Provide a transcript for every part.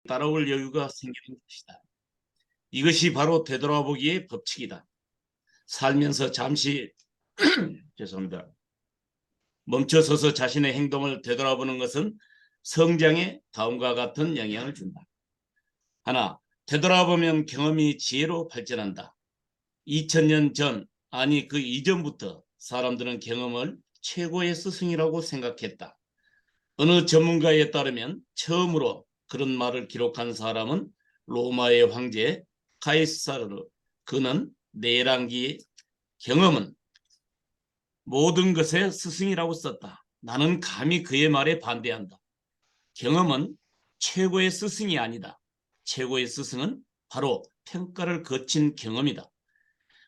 따라올 여유가 생기는 것이다. 이것이 바로 되돌아보기의 법칙이다. 살면서 잠시 죄송합니다. 멈춰서서 자신의 행동을 되돌아보는 것은 성장에 다음과 같은 영향을 준다. 하나, 되돌아보면 경험이 지혜로 발전한다. 2000년 전, 아니 그 이전부터 사람들은 경험을 최고의 스승이라고 생각했다. 어느 전문가에 따르면 처음으로 그런 말을 기록한 사람은 로마의 황제 카이사르. 그는 내란기 경험은 모든 것의 스승이라고 썼다. 나는 감히 그의 말에 반대한다. 경험은 최고의 스승이 아니다. 최고의 스승은 바로 평가를 거친 경험이다.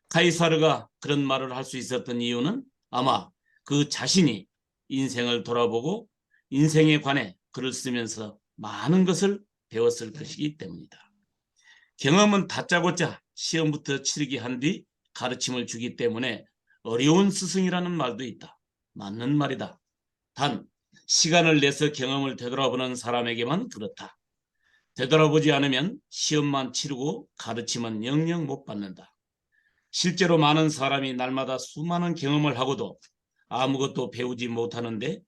카이사르가 그런 말을 할 수 있었던 이유는 아마 그 자신이 인생을 돌아보고 인생에 관해 글을 쓰면서 많은 것을 배웠을 것이기 때문이다. 경험은 다짜고짜 시험부터 치르게 한 뒤 가르침을 주기 때문에 어려운 스승이라는 말도 있다. 맞는 말이다. 단 시간을 내서 경험을 되돌아보는 사람에게만 그렇다. 되돌아보지 않으면 시험만 치르고 가르침은 영영 못 받는다. 실제로 많은 사람이 날마다 수많은 경험을 하고도 아무것도 배우지 못하는데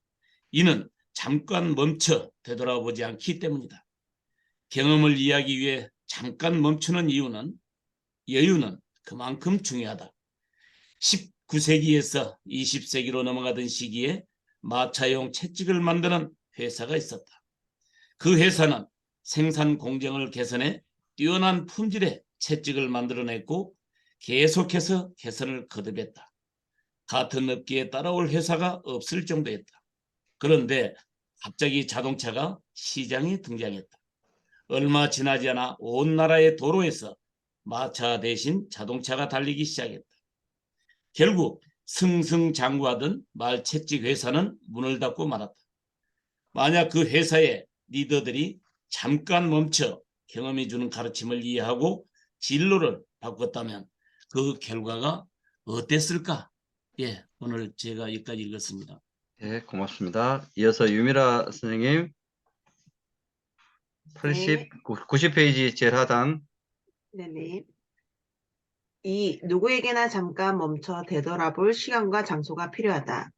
이는 잠깐 멈춰 되돌아보지 않기 때문이다. 경험을 이해하기 위해 잠깐 멈추는 여유는 그만큼 중요하다. 19세기에서 20세기로 넘어가던 시기에 마차용 채찍을 만드는 회사가 있었다. 그 회사는 생산 공정을 개선해 뛰어난 품질의 채찍을 만들어냈고 계속해서 개선을 거듭했다. 같은 업계에 따라올 회사가 없을 정도였다. 그런데 갑자기 자동차가 시장에 등장했다. 얼마 지나지 않아 온 나라의 도로에서 마차 대신 자동차가 달리기 시작했다. 결국 승승장구하던 말채찍 회사는 문을 닫고 말았다. 만약 그 회사의 리더들이 잠깐 멈춰 경험이 주는 가르침을 이해하고 진로를 바꿨다면 그 결과가 어땠을까? 예, 오늘 제가 여기까지 읽었습니다. 예, 고맙습니다. 이어서 유미라 선생님 90페이지 제일 하단. 네네. 누구에게나 잠깐 멈춰 되돌아볼 시간과 장소가 필요하다.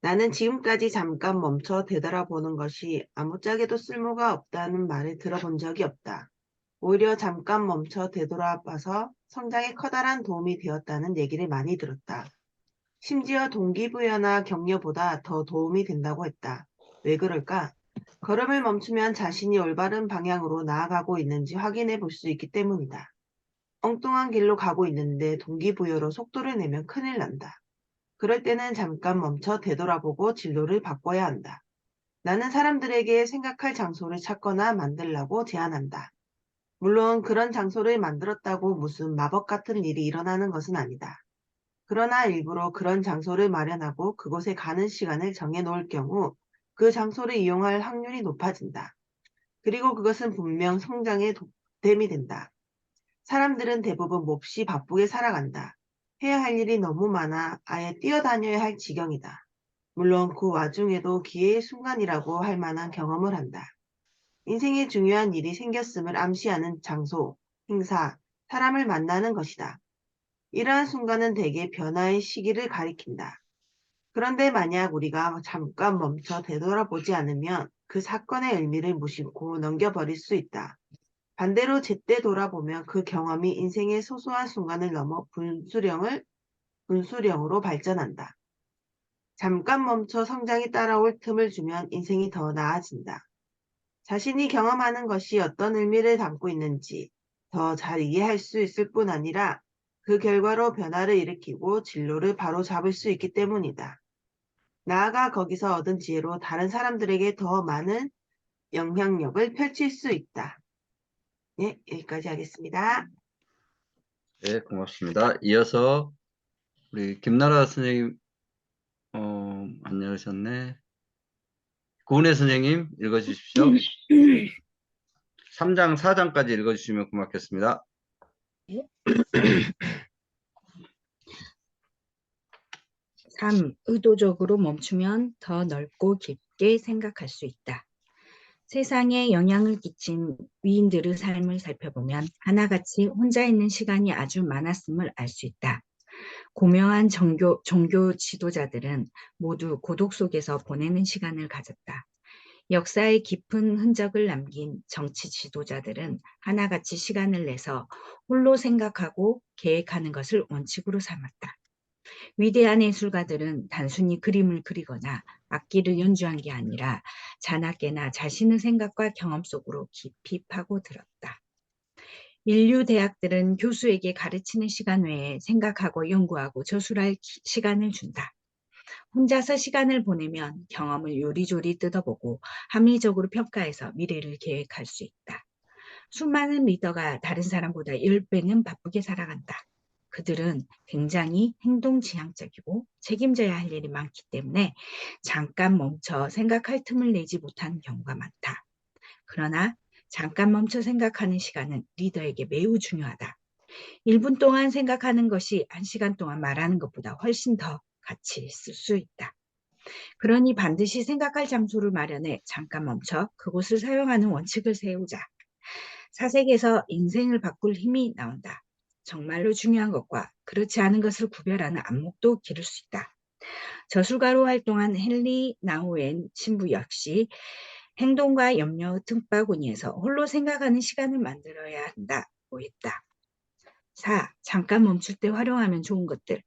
나는 지금까지 잠깐 멈춰 되돌아보는 것이 아무짝에도 쓸모가 없다는 말을 들어본 적이 없다. 오히려 잠깐 멈춰 되돌아봐서 성장에 커다란 도움이 되었다는 얘기를 많이 들었다. 심지어 동기부여나 격려보다 더 도움이 된다고 했다. 왜 그럴까? 걸음을 멈추면 자신이 올바른 방향으로 나아가고 있는지 확인해 볼 수 있기 때문이다. 엉뚱한 길로 가고 있는데 동기부여로 속도를 내면 큰일 난다. 그럴 때는 잠깐 멈춰 되돌아보고 진로를 바꿔야 한다. 나는 사람들에게 생각할 장소를 찾거나 만들라고 제안한다. 물론 그런 장소를 만들었다고 무슨 마법 같은 일이 일어나는 것은 아니다. 그러나 일부러 그런 장소를 마련하고 그곳에 가는 시간을 정해놓을 경우 그 장소를 이용할 확률이 높아진다. 그리고 그것은 분명 성장에 도움이 된다. 사람들은 대부분 몹시 바쁘게 살아간다. 해야 할 일이 너무 많아 아예 뛰어다녀야 할 지경이다. 물론 그 와중에도 기회의 순간이라고 할 만한 경험을 한다. 인생에 중요한 일이 생겼음을 암시하는 장소, 행사, 사람을 만나는 것이다. 이러한 순간은 대개 변화의 시기를 가리킨다. 그런데 만약 우리가 잠깐 멈춰 되돌아보지 않으면 그 사건의 의미를 무심코 넘겨버릴 수 있다. 반대로 제때 돌아보면 그 경험이 인생의 소소한 순간을 넘어 분수령으로 발전한다. 잠깐 멈춰 성장이 따라올 틈을 주면 인생이 더 나아진다. 자신이 경험하는 것이 어떤 의미를 담고 있는지 더 잘 이해할 수 있을 뿐 아니라 그 결과로 변화를 일으키고 진로를 바로 잡을 수 있기 때문이다. 나아가 거기서 얻은 지혜로 다른 사람들에게 더 많은 영향력을 펼칠 수 있다. 네, 여기까지 하겠습니다. 네, 고맙습니다. 이어서 우리 김나라 선생님 안 열으셨네. 구은혜 선생님 읽어주십시오. 3장, 4장까지 읽어주시면 고맙겠습니다. 3. 의도적으로 멈추면 더 넓고 깊게 생각할 수 있다. 세상에 영향을 끼친 위인들의 삶을 살펴보면 하나같이 혼자 있는 시간이 아주 많았음을 알 수 있다. 고명한 종교 지도자들은 모두 고독 속에서 보내는 시간을 가졌다. 역사에 깊은 흔적을 남긴 정치 지도자들은 하나같이 시간을 내서 홀로 생각하고 계획하는 것을 원칙으로 삼았다. 위대한 예술가들은 단순히 그림을 그리거나 악기를 연주한 게 아니라 자나깨나 자신의 생각과 경험 속으로 깊이 파고들었다. 인류 대학들은 교수에게 가르치는 시간 외에 생각하고 연구하고 저술할 시간을 준다. 혼자서 시간을 보내면 경험을 요리조리 뜯어보고 합리적으로 평가해서 미래를 계획할 수 있다. 수많은 리더가 다른 사람보다 10배는 바쁘게 살아간다. 그들은 굉장히 행동지향적이고 책임져야 할 일이 많기 때문에 잠깐 멈춰 생각할 틈을 내지 못하는 경우가 많다. 그러나 잠깐 멈춰 생각하는 시간은 리더에게 매우 중요하다. 1분 동안 생각하는 것이 1시간 동안 말하는 것보다 훨씬 더 가치 있을 수 있다. 그러니 반드시 생각할 장소를 마련해 잠깐 멈춰 그곳을 사용하는 원칙을 세우자. 사색에서 인생을 바꿀 힘이 나온다. 정말로 중요한 것과 그렇지 않은 것을 구별하는 안목도 기를 수 있다. 저술가로 활동한 헨리 나우엔 신부 역시 행동과 염려의 틈바구니에서 홀로 생각하는 시간을 만들어야 한다고 했다. 4. 잠깐 멈출 때 활용하면 좋은 것들.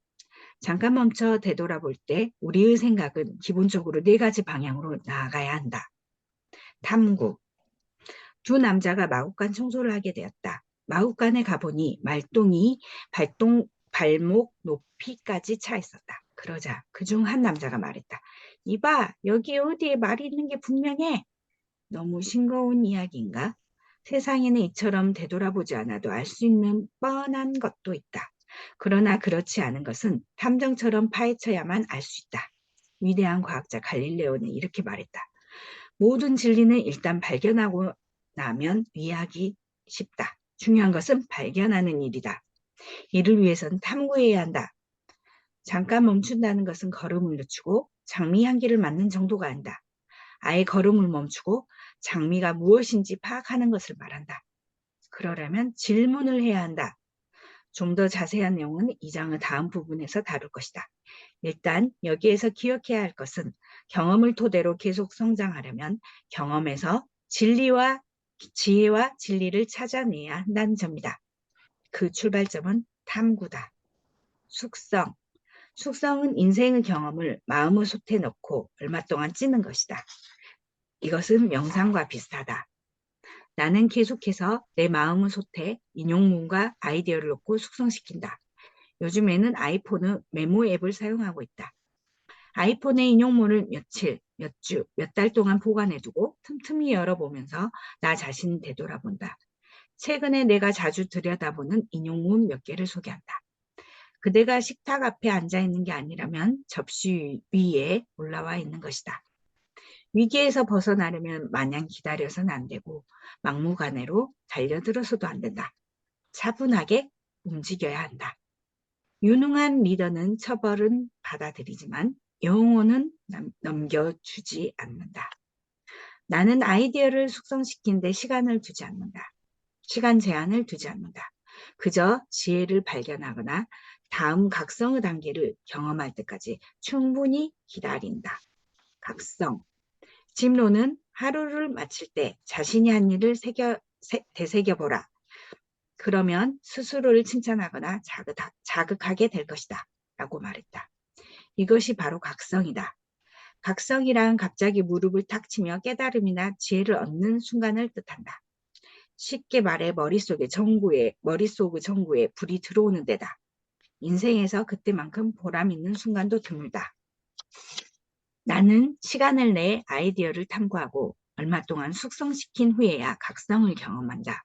잠깐 멈춰 되돌아볼 때 우리의 생각은 기본적으로 4가지 방향으로 나아가야 한다. 탐구. 2 남자가 마구간 청소를 하게 되었다. 마구간에 가보니 말똥이 발목 높이까지 차 있었다. 그러자 그중 한 남자가 말했다. 이봐, 여기 어디에 말이 있는 게 분명해. 너무 싱거운 이야기인가? 세상에는 이처럼 되돌아보지 않아도 알 수 있는 뻔한 것도 있다. 그러나 그렇지 않은 것은 탐정처럼 파헤쳐야만 알 수 있다. 위대한 과학자 갈릴레오는 이렇게 말했다. 모든 진리는 일단 발견하고 나면 이해하기 쉽다. 중요한 것은 발견하는 일이다. 이를 위해서는 탐구해야 한다. 잠깐 멈춘다는 것은 걸음을 늦추고 장미 향기를 맡는 정도가 아니다. 아예 걸음을 멈추고 장미가 무엇인지 파악하는 것을 말한다. 그러려면 질문을 해야 한다. 좀 더 자세한 내용은 이 장의 다음 부분에서 다룰 것이다. 일단 여기에서 기억해야 할 것은 경험을 토대로 계속 성장하려면 경험에서 진리와 지혜와 진리를 찾아내야 한다는 점이다. 그 출발점은 탐구다. 숙성. 숙성은 인생의 경험을 마음의 솥에 넣고 얼마 동안 찌는 것이다. 이것은 명상과 비슷하다. 나는 계속해서 내 마음의 솥에 인용문과 아이디어를 넣고 숙성시킨다. 요즘에는 아이폰의 메모 앱을 사용하고 있다. 아이폰의 인용문을 며칠, 몇 주, 몇 달 동안 보관해두고 틈틈이 열어보면서 나 자신을 되돌아본다. 최근에 내가 자주 들여다보는 인용문 몇 개를 소개한다. 그대가 식탁 앞에 앉아있는 게 아니라면 접시 위에 올라와 있는 것이다. 위기에서 벗어나려면 마냥 기다려서는 안 되고 막무가내로 달려들어서도 안 된다. 차분하게 움직여야 한다. 유능한 리더는 처벌은 받아들이지만 영혼은 넘겨주지 않는다. 나는 아이디어를 숙성시키는데 시간을 두지 않는다. 시간 제한을 두지 않는다. 그저 지혜를 발견하거나 다음 각성의 단계를 경험할 때까지 충분히 기다린다. 각성. 짐로는 하루를 마칠 때 자신이 한 일을 되새겨보라. 그러면 스스로를 칭찬하거나 자극하게 될 것이다. 라고 말했다. 이것이 바로 각성이다. 각성이란 갑자기 무릎을 탁 치며 깨달음이나 지혜를 얻는 순간을 뜻한다. 쉽게 말해 머릿속의 전구에 불이 들어오는 데다. 인생에서 그때만큼 보람 있는 순간도 드물다. 나는 시간을 내 아이디어를 탐구하고 얼마 동안 숙성시킨 후에야 각성을 경험한다.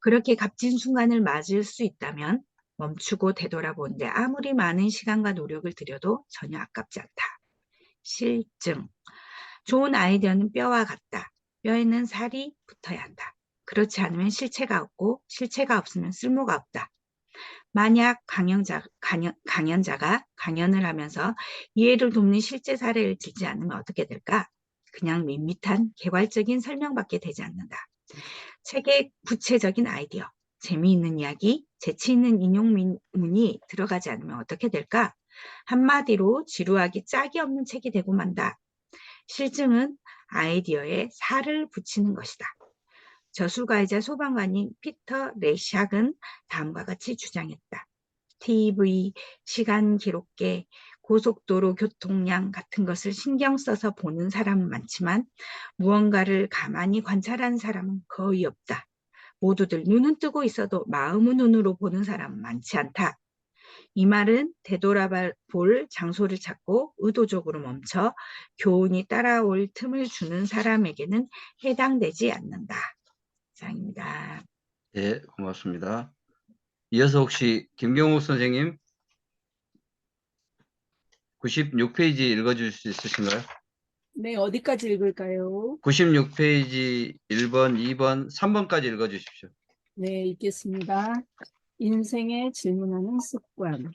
그렇게 값진 순간을 맞을 수 있다면 멈추고 되돌아보는데 아무리 많은 시간과 노력을 들여도 전혀 아깝지 않다. 실증. 좋은 아이디어는 뼈와 같다. 뼈에는 살이 붙어야 한다. 그렇지 않으면 실체가 없고 실체가 없으면 쓸모가 없다. 만약 강연자가 강연을 하면서 이해를 돕는 실제 사례를 들지 않으면 어떻게 될까? 그냥 밋밋한 개괄적인 설명밖에 되지 않는다. 책의 구체적인 아이디어, 재미있는 이야기, 재치 있는 인용문이 들어가지 않으면 어떻게 될까? 한마디로 지루하기 짝이 없는 책이 되고 만다. 실증은 아이디어에 살을 붙이는 것이다. 저술가이자 소방관인 피터 레샥은 다음과 같이 주장했다. TV, 시간 기록계, 고속도로 교통량 같은 것을 신경 써서 보는 사람은 많지만 무언가를 가만히 관찰하는 사람은 거의 없다. 모두들 눈은 뜨고 있어도 마음은 눈으로 보는 사람은 많지 않다. 이 말은 되돌아볼 장소를 찾고 의도적으로 멈춰 교훈이 따라올 틈을 주는 사람에게는 해당되지 않는다. 이상입니다. 네, 고맙습니다. 이어서 혹시 김경욱 선생님 96페이지 읽어주실 수 있으신가요? 네, 어디까지 읽을까요? 96페이지 1번, 2번, 3번까지 읽어주십시오. 네, 읽겠습니다. 인생에 질문하는 습관.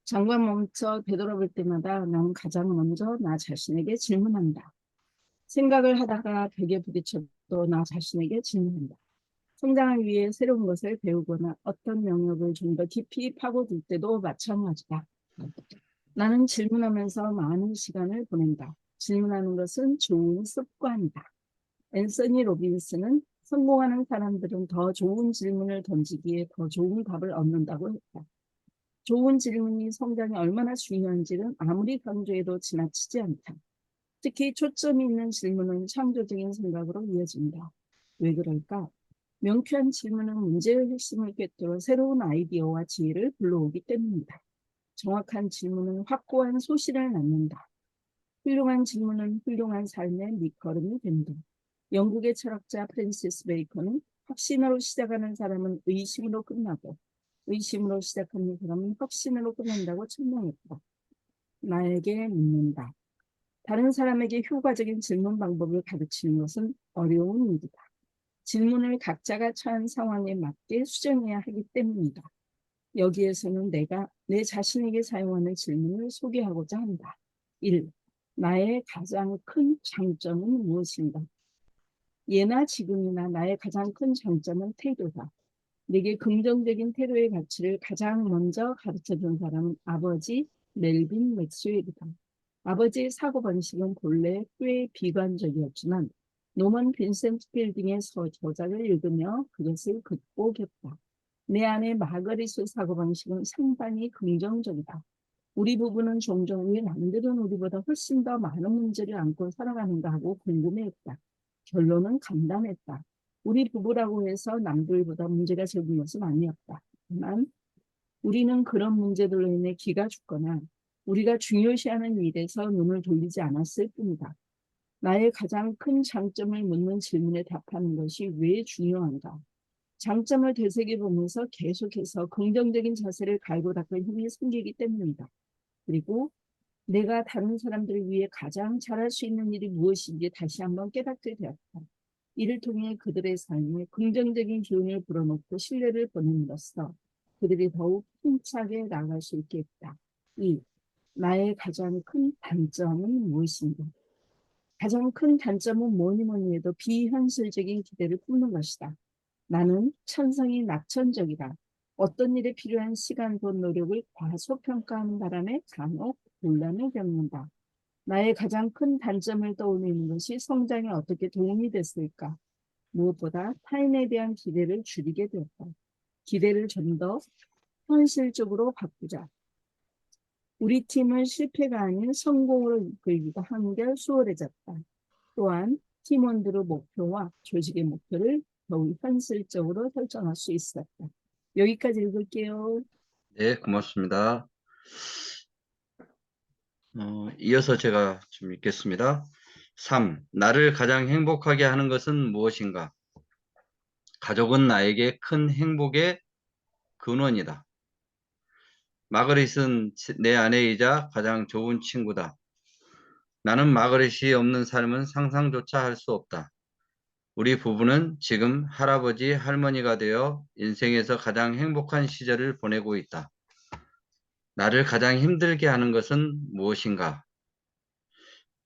잠깐 멈춰 되돌아볼 때마다 난 가장 먼저 나 자신에게 질문한다. 생각을 하다가 벽에 부딪혀도 나 자신에게 질문한다. 성장을 위해 새로운 것을 배우거나 어떤 영역을 좀 더 깊이 파고들 때도 마찬가지다. 나는 질문하면서 많은 시간을 보낸다. 질문하는 것은 좋은 습관이다. 앤서니 로빈스는 성공하는 사람들은 더 좋은 질문을 던지기에 더 좋은 답을 얻는다고 했다. 좋은 질문이 성장에 얼마나 중요한지는 아무리 강조해도 지나치지 않다. 특히 초점이 있는 질문은 창조적인 생각으로 이어진다. 왜 그럴까? 명쾌한 질문은 문제의 핵심을 꿰뚫어 새로운 아이디어와 지혜를 불러오기 때문이다. 정확한 질문은 확고한 소신을 낳는다. 훌륭한 질문은 훌륭한 삶의 밑거름이 된다. 영국의 철학자 프랜시스 베이컨은 확신으로 시작하는 사람은 의심으로 끝나고 의심으로 시작하는 사람은 확신으로 끝난다고 천명했다. 나에게 묻는다. 다른 사람에게 효과적인 질문 방법을 가르치는 것은 어려운 일이다. 질문을 각자가 처한 상황에 맞게 수정해야 하기 때문이다. 여기에서는 내가 내 자신에게 사용하는 질문을 소개하고자 한다. 1. 나의 가장 큰 장점은 무엇인가? 예나 지금이나 나의 가장 큰 장점은 태도다. 내게 긍정적인 태도의 가치를 가장 먼저 가르쳐준 사람은 아버지 멜빈 맥스웰이다. 아버지의 사고방식은 본래 꽤 비관적이었지만 노먼 빈센트 필딩의 저작을 읽으며 그것을 극복했다. 내 아내 마거릿의 사고방식은 상당히 긍정적이다. 우리 부부는 종종 왜 남들은 우리보다 훨씬 더 많은 문제를 안고 살아가는가 하고 궁금해했다. 결론은 간단했다. 우리 부부라고 해서 남들보다 문제가 적은 것은 아니었다. 하지만 우리는 그런 문제들로 인해 기가 죽거나 우리가 중요시하는 일에서 눈을 돌리지 않았을 뿐이다. 나의 가장 큰 장점을 묻는 질문에 답하는 것이 왜 중요한가? 장점을 되새겨보면서 계속해서 긍정적인 자세를 갈고 닦을 힘이 생기기 때문이다. 그리고 내가 다른 사람들을 위해 가장 잘할 수 있는 일이 무엇인지 다시 한번 깨닫게 되었다. 이를 통해 그들의 삶에 긍정적인 기운을 불어넣고 신뢰를 보냄으로써 그들이 더욱 힘차게 나아갈 수 있게 했다. 2. 나의 가장 큰 단점은 무엇인가? 가장 큰 단점은 뭐니 해도 비현실적인 기대를 품는 것이다. 나는 천성이 낙천적이다. 어떤 일에 필요한 시간, 돈, 노력을 과소평가하는 바람에 간혹 곤란을 겪는다. 나의 가장 큰 단점을 떠올리는 것이 성장에 어떻게 도움이 됐을까? 무엇보다 타인에 대한 기대를 줄이게 되었다. 기대를 좀 더 현실적으로 바꾸자. 우리 팀을 실패가 아닌 성공으로 이끌기가 한결 수월해졌다. 또한 팀원들의 목표와 조직의 목표를 더욱 현실적으로 설정할 수 있었다. 여기까지 읽을게요. 네, 고맙습니다. 이어서 제가 좀 읽겠습니다. 3. 나를 가장 행복하게 하는 것은 무엇인가? 가족은 나에게 큰 행복의 근원이다. 마그릿은 내 아내이자 가장 좋은 친구다. 나는 마그릿이 없는 삶은 상상조차 할 수 없다. 우리 부부는 지금 할아버지, 할머니가 되어 인생에서 가장 행복한 시절을 보내고 있다. 나를 가장 힘들게 하는 것은 무엇인가?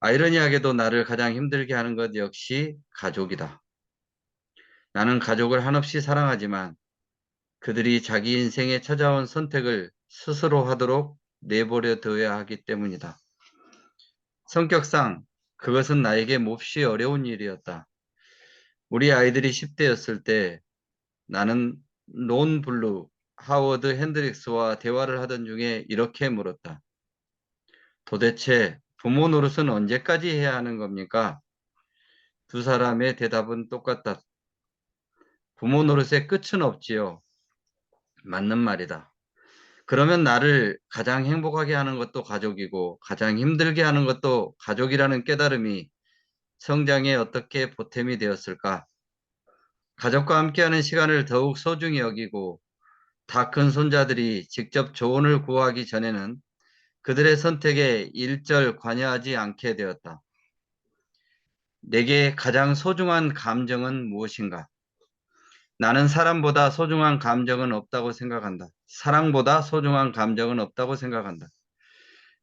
아이러니하게도 나를 가장 힘들게 하는 것 역시 가족이다. 나는 가족을 한없이 사랑하지만 그들이 자기 인생에 찾아온 선택을 스스로 하도록 내버려 둬야 하기 때문이다. 성격상 그것은 나에게 몹시 어려운 일이었다. 우리 아이들이 10대였을 때 나는 론 블루, 하워드 핸드릭스와 대화를 하던 중에 이렇게 물었다. 도대체 부모 노릇은 언제까지 해야 하는 겁니까? 두 사람의 대답은 똑같다. 부모 노릇의 끝은 없지요. 맞는 말이다. 그러면 나를 가장 행복하게 하는 것도 가족이고 가장 힘들게 하는 것도 가족이라는 깨달음이 성장에 어떻게 보탬이 되었을까? 가족과 함께하는 시간을 더욱 소중히 여기고 다 큰 손자들이 직접 조언을 구하기 전에는 그들의 선택에 일절 관여하지 않게 되었다. 내게 가장 소중한 감정은 무엇인가? 나는 사람보다 소중한 감정은 없다고 생각한다. 사랑보다 소중한 감정은 없다고 생각한다.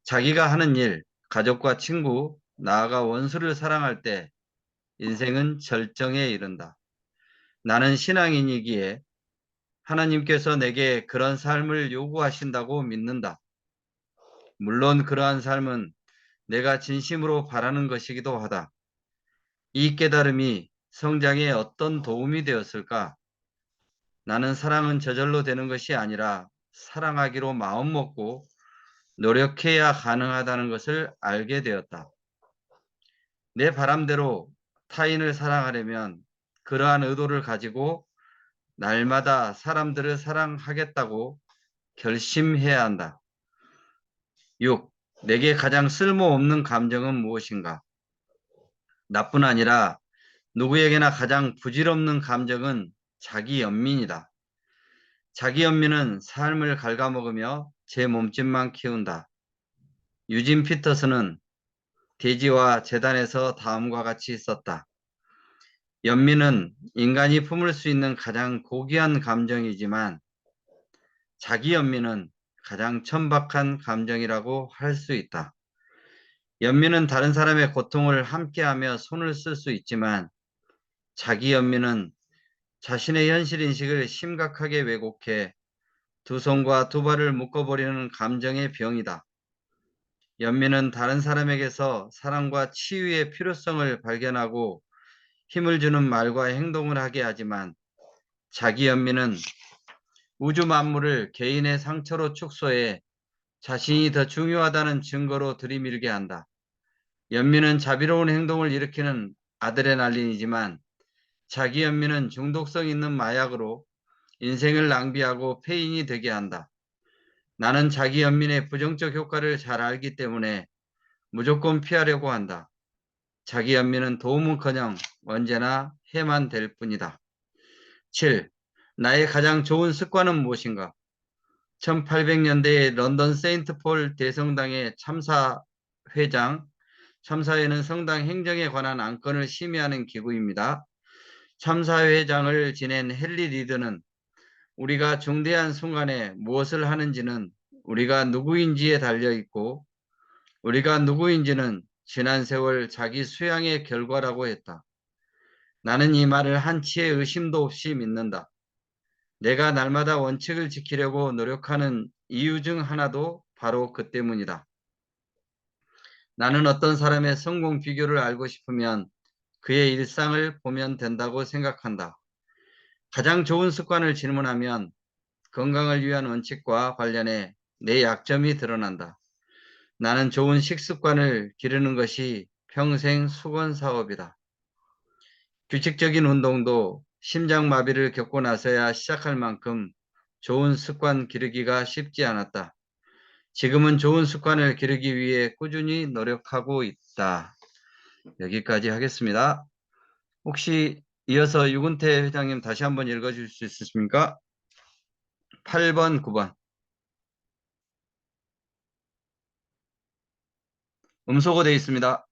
자기가 하는 일, 가족과 친구, 나아가 원수를 사랑할 때 인생은 절정에 이른다. 나는 신앙인이기에 하나님께서 내게 그런 삶을 요구하신다고 믿는다. 물론 그러한 삶은 내가 진심으로 바라는 것이기도 하다. 이 깨달음이 성장에 어떤 도움이 되었을까? 나는 사랑은 저절로 되는 것이 아니라 사랑하기로 마음먹고 노력해야 가능하다는 것을 알게 되었다. 내 바람대로 타인을 사랑하려면 그러한 의도를 가지고 날마다 사람들을 사랑하겠다고 결심해야 한다. 6. 내게 가장 쓸모없는 감정은 무엇인가? 나뿐 아니라 누구에게나 가장 부질없는 감정은 자기 연민이다. 자기 연민은 삶을 갉아먹으며 제 몸집만 키운다. 유진 피터스는 대지와 재단에서 다음과 같이 썼다. 연민은 인간이 품을 수 있는 가장 고귀한 감정이지만 자기 연민은 가장 천박한 감정이라고 할 수 있다. 연민은 다른 사람의 고통을 함께하며 손을 쓸 수 있지만 자기 연민은 자신의 현실 인식을 심각하게 왜곡해 두 손과 두 발을 묶어버리는 감정의 병이다. 연민은 다른 사람에게서 사랑과 치유의 필요성을 발견하고 힘을 주는 말과 행동을 하게 하지만 자기 연민은 우주 만물을 개인의 상처로 축소해 자신이 더 중요하다는 증거로 들이밀게 한다. 연민은 자비로운 행동을 일으키는 아드레날린이지만 자기 연민은 중독성 있는 마약으로 인생을 낭비하고 폐인이 되게 한다. 나는 자기 연민의 부정적 효과를 잘 알기 때문에 무조건 피하려고 한다. 자기 연민은 도움은커녕 언제나 해만 될 뿐이다. 7. 나의 가장 좋은 습관은 무엇인가? 1800년대의 런던 세인트폴 대성당의 참사회는 성당 행정에 관한 안건을 심의하는 기구입니다. 참사회장을 지낸 헨리 리드는 우리가 중대한 순간에 무엇을 하는지는 우리가 누구인지에 달려있고 우리가 누구인지는 지난 세월 자기 수양의 결과라고 했다. 나는 이 말을 한치의 의심도 없이 믿는다. 내가 날마다 원칙을 지키려고 노력하는 이유 중 하나도 바로 그 때문이다. 나는 어떤 사람의 성공 비결을 알고 싶으면 그의 일상을 보면 된다고 생각한다. 가장 좋은 습관을 질문하면 건강을 위한 원칙과 관련해 내 약점이 드러난다. 나는 좋은 식습관을 기르는 것이 평생 수건 사업이다. 규칙적인 운동도 심장마비를 겪고 나서야 시작할 만큼 좋은 습관 기르기가 쉽지 않았다. 지금은 좋은 습관을 기르기 위해 꾸준히 노력하고 있다. 여기까지 하겠습니다. 혹시 이어서 유근태 회장님 다시 한번 읽어주실 수 있으십니까? 8번, 9번. 음소거 되어 있습니다.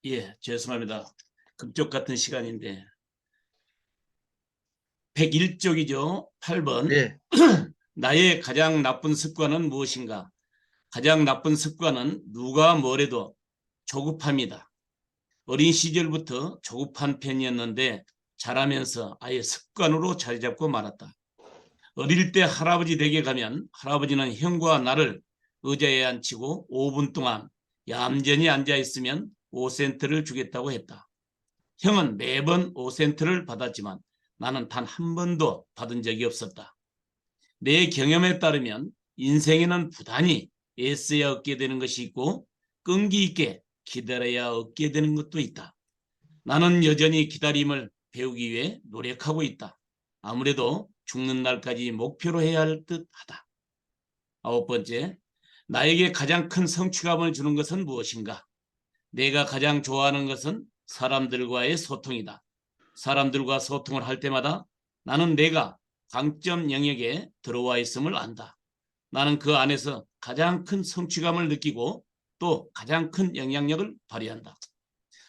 예, 죄송합니다. 급적 같은 시간인데 101쪽이죠. 8번. 네, 나의 가장 나쁜 습관은 무엇인가? 가장 나쁜 습관은 누가 뭐래도 조급함이다. 어린 시절부터 조급한 편이었는데 자라면서 아예 습관으로 자리 잡고 말았다. 어릴 때 할아버지 댁에 가면 할아버지는 형과 나를 의자에 앉히고 5분 동안 얌전히 앉아 있으면 5센트를 주겠다고 했다. 형은 매번 5센트를 받았지만 나는 단 한 번도 받은 적이 없었다. 내 경험에 따르면 인생에는 부단히 애써야 얻게 되는 것이 있고 끈기 있게 기다려야 얻게 되는 것도 있다. 나는 여전히 기다림을 배우기 위해 노력하고 있다. 아무래도 죽는 날까지 목표로 해야 할 듯하다. 9번째, 나에게 가장 큰 성취감을 주는 것은 무엇인가? 내가 가장 좋아하는 것은 사람들과의 소통이다. 사람들과 소통을 할 때마다 나는 내가 강점 영역에 들어와 있음을 안다. 나는 그 안에서 가장 큰 성취감을 느끼고 또 가장 큰 영향력을 발휘한다.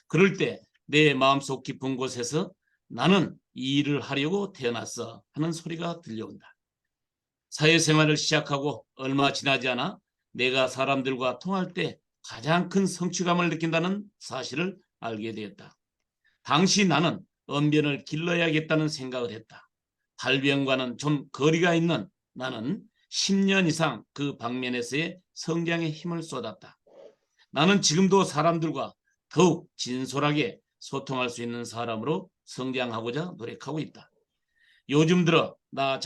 그럴 때 내 마음속 깊은 곳에서 나는 이 일을 하려고 태어났어 하는 소리가 들려온다. 사회생활을 시작하고 얼마 지나지 않아 내가 사람들과 통할 때 가장 큰 성취감을 느낀다는 사실을 알게 되었다. 당시 나는 언변을 길러야겠다는 생각을 했다. 발병과는 좀 거리가 있는 나는 10년 이상 그 방면에서의 성장에 힘을 쏟았다. 나는 지금도 사람들과 더욱 진솔하게 소통할 수 있는 사람으로 성장하고자 노력하고 있다. 요즘 들어 나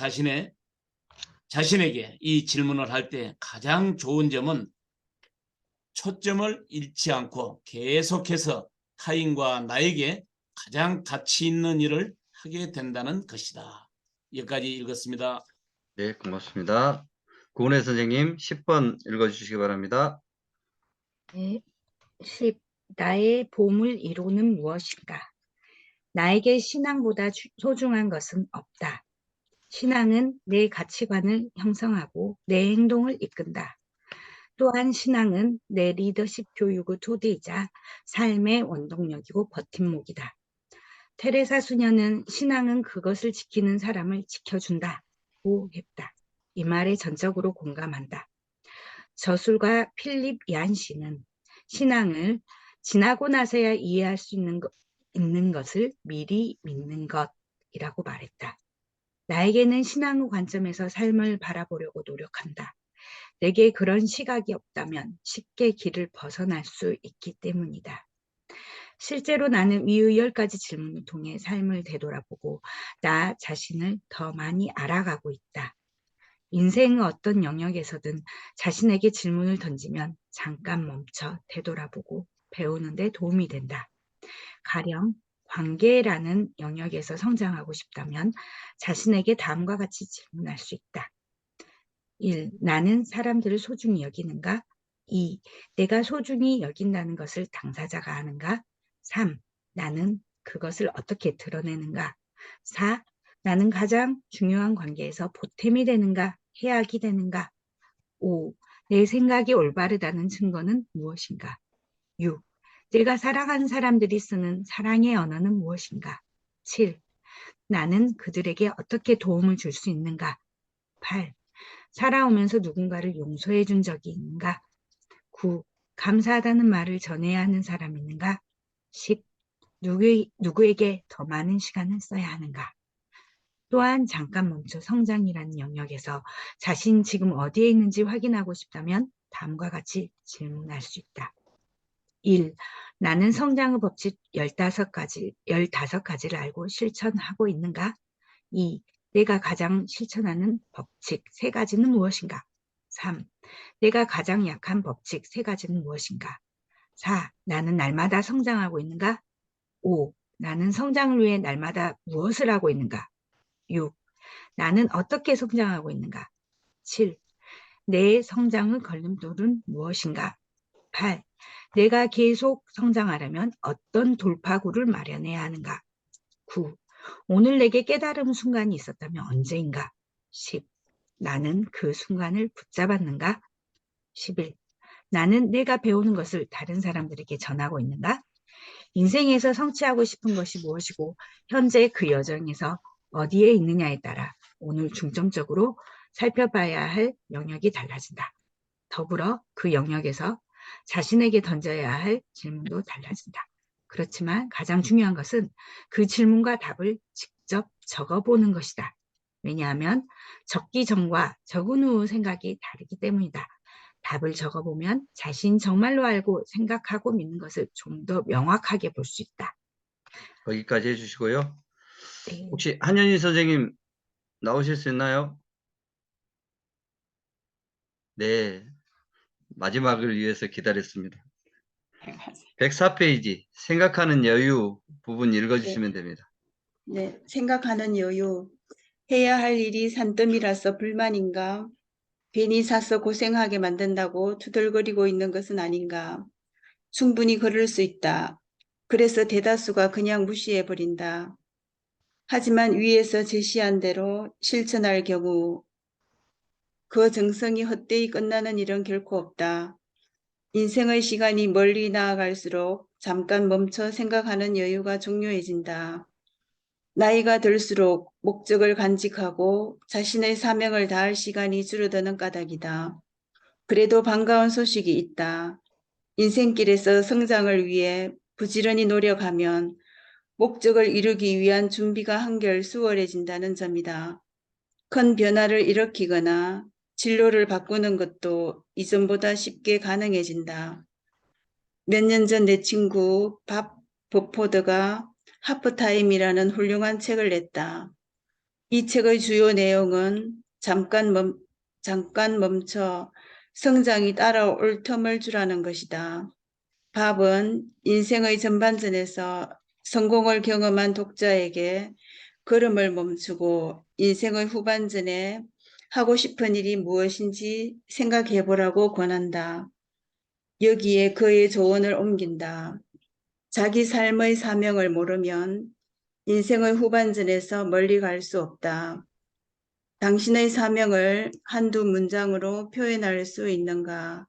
자신에게 이 질문을 할 때 가장 좋은 점은 초점을 잃지 않고 계속해서 타인과 나에게 가장 가치 있는 일을 하게 된다는 것이다. 여기까지 읽었습니다. 네, 고맙습니다. 고은혜 선생님 10번 읽어주시기 바랍니다. 네. 10. 나의 보물 1호는 무엇인가? 나에게 신앙보다 소중한 것은 없다. 신앙은 내 가치관을 형성하고 내 행동을 이끈다. 또한 신앙은 내 리더십 교육의 토대이자 삶의 원동력이고 버팀목이다. 테레사 수녀는 신앙은 그것을 지키는 사람을 지켜준다고 했다. 이 말에 전적으로 공감한다. 저술가 필립 얀시는 신앙을 지나고 나서야 이해할 수 있는 것을 미리 믿는 것이라고 말했다. 나에게는 신앙의 관점에서 삶을 바라보려고 노력한다. 내게 그런 시각이 없다면 쉽게 길을 벗어날 수 있기 때문이다. 실제로 나는 위의 10가지 질문을 통해 삶을 되돌아보고 나 자신을 더 많이 알아가고 있다. 인생의 어떤 영역에서든 자신에게 질문을 던지면 잠깐 멈춰 되돌아보고 배우는 데 도움이 된다. 가령 관계라는 영역에서 성장하고 싶다면 자신에게 다음과 같이 질문할 수 있다. 1. 나는 사람들을 소중히 여기는가? 2. 내가 소중히 여긴다는 것을 당사자가 아는가? 3. 나는 그것을 어떻게 드러내는가? 4. 나는 가장 중요한 관계에서 보탬이 되는가? 해악이 되는가? 5. 내 생각이 올바르다는 증거는 무엇인가? 6. 내가 사랑하는 사람들이 쓰는 사랑의 언어는 무엇인가? 7. 나는 그들에게 어떻게 도움을 줄 수 있는가? 8. 살아오면서 누군가를 용서해 준 적이 있는가? 9. 감사하다는 말을 전해야 하는 사람이 있는가? 10. 누구에게 더 많은 시간을 써야 하는가? 또한 잠깐 멈춰 성장이라는 영역에서 자신 지금 어디에 있는지 확인하고 싶다면 다음과 같이 질문할 수 있다. 1. 나는 성장의 법칙 15가지를 알고 실천하고 있는가? 2. 내가 가장 실천하는 법칙 3가지는 무엇인가? 3. 내가 가장 약한 법칙 3가지는 무엇인가? 4. 나는 날마다 성장하고 있는가? 5. 나는 성장을 위해 날마다 무엇을 하고 있는가? 6. 나는 어떻게 성장하고 있는가? 7. 내 성장의 걸림돌은 무엇인가? 8. 내가 계속 성장하려면 어떤 돌파구를 마련해야 하는가? 9. 오늘 내게 깨달음 순간이 있었다면 언제인가? 10. 나는 그 순간을 붙잡았는가? 11. 나는 내가 배우는 것을 다른 사람들에게 전하고 있는가? 인생에서 성취하고 싶은 것이 무엇이고 현재 그 여정에서 어디에 있느냐에 따라 오늘 중점적으로 살펴봐야 할 영역이 달라진다. 더불어 그 영역에서 자신에게 던져야 할 질문도 달라진다. 그렇지만 가장 중요한 것은 그 질문과 답을 직접 적어보는 것이다. 왜냐하면 적기 전과 적은 후 생각이 다르기 때문이다. 답을 적어보면 자신 정말로 알고 생각하고 믿는 것을 좀 더 명확하게 볼 수 있다. 거기까지 해주시고요. 네. 혹시 한현희 선생님 나오실 수 있나요? 네, 마지막을 위해서 기다렸습니다. 104페이지 생각하는 여유 부분 읽어주시면 됩니다. 네, 생각하는 여유. 해야 할 일이 산더미라서 불만인가? 괜히 사서 고생하게 만든다고 투덜거리고 있는 것은 아닌가? 충분히 그럴 수 있다. 그래서 대다수가 그냥 무시해버린다. 하지만 위에서 제시한 대로 실천할 경우 그 정성이 헛되이 끝나는 일은 결코 없다. 인생의 시간이 멀리 나아갈수록 잠깐 멈춰 생각하는 여유가 중요해진다. 나이가 들수록 목적을 간직하고 자신의 사명을 다할 시간이 줄어드는 까닭이다. 그래도 반가운 소식이 있다. 인생길에서 성장을 위해 부지런히 노력하면 목적을 이루기 위한 준비가 한결 수월해진다는 점이다. 큰 변화를 일으키거나 진로를 바꾸는 것도 이전보다 쉽게 가능해진다. 몇 년 전 내 친구 밥 버포드가 하프타임이라는 훌륭한 책을 냈다. 이 책의 주요 내용은 잠깐 멈춰 성장이 따라올 틈을 주라는 것이다. 밥은 인생의 전반전에서 성공을 경험한 독자에게 걸음을 멈추고 인생의 후반전에 하고 싶은 일이 무엇인지 생각해 보라고 권한다. 여기에 그의 조언을 옮긴다. 자기 삶의 사명을 모르면 인생의 후반전에서 멀리 갈 수 없다. 당신의 사명을 한두 문장으로 표현할 수 있는가?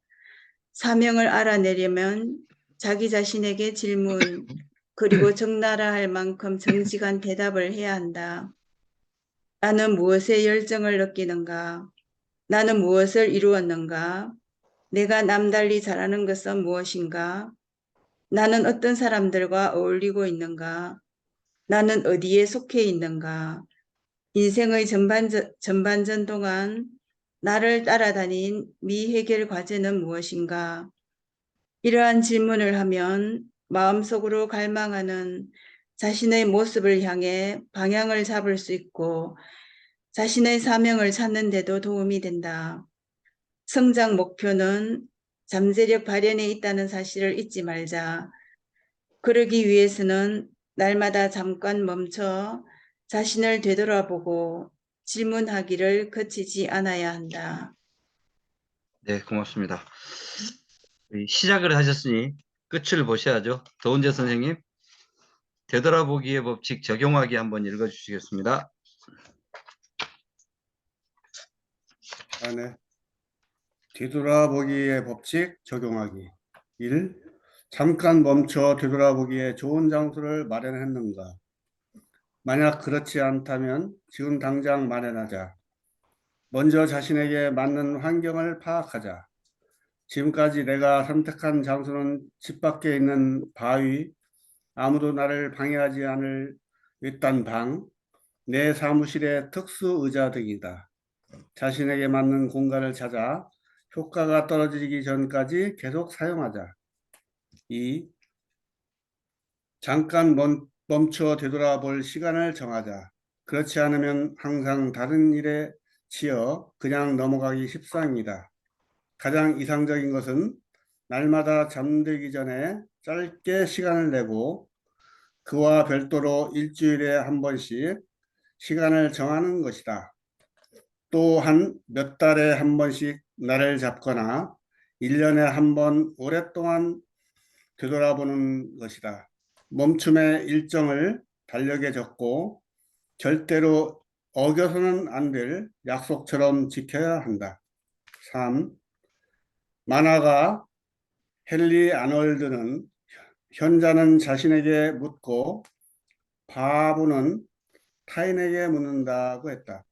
사명을 알아내려면 자기 자신에게 질문, 그리고 적나라 할 만큼 정직한 대답을 해야 한다. 나는 무엇에 열정을 느끼는가? 나는 무엇을 이루었는가? 내가 남달리 잘하는 것은 무엇인가? 나는 어떤 사람들과 어울리고 있는가? 나는 어디에 속해 있는가? 인생의 전반전 동안 나를 따라다닌 미해결 과제는 무엇인가? 이러한 질문을 하면 마음속으로 갈망하는 자신의 모습을 향해 방향을 잡을 수 있고 자신의 사명을 찾는 데도 도움이 된다. 성장 목표는 잠재력 발현에 있다는 사실을 잊지 말자. 그러기 위해서는 날마다 잠깐 멈춰 자신을 되돌아보고 질문하기를 거치지 않아야 한다. 네, 고맙습니다. 시작을 하셨으니 끝을 보셔야죠. 더운재 선생님, 되돌아보기의 법칙 적용하기 한번 읽어주시겠습니다. 네. 뒤돌아보기의 법칙 적용하기. 1. 잠깐 멈춰 되돌아보기에 좋은 장소를 마련했는가? 만약 그렇지 않다면 지금 당장 마련하자. 먼저 자신에게 맞는 환경을 파악하자. 지금까지 내가 선택한 장소는 집 밖에 있는 바위, 아무도 나를 방해하지 않을 외딴 방, 내 사무실의 특수 의자 등이다. 자신에게 맞는 공간을 찾아 효과가 떨어지기 전까지 계속 사용하자. 2. 잠깐 멈춰 되돌아볼 시간을 정하자. 그렇지 않으면 항상 다른 일에 치여 그냥 넘어가기 십상이다. 가장 이상적인 것은 날마다 잠들기 전에 짧게 시간을 내고 그와 별도로 일주일에 한 번씩 시간을 정하는 것이다. 또한 몇 달에 한 번씩 날을 잡거나 1년에 한 번 오랫동안 되돌아보는 것이다. 멈춤의 일정을 달력에 적고 절대로 어겨서는 안 될 약속처럼 지켜야 한다. 3. 만화가 헨리 아놀드는 현자는 자신에게 묻고 바보는 타인에게 묻는다고 했다.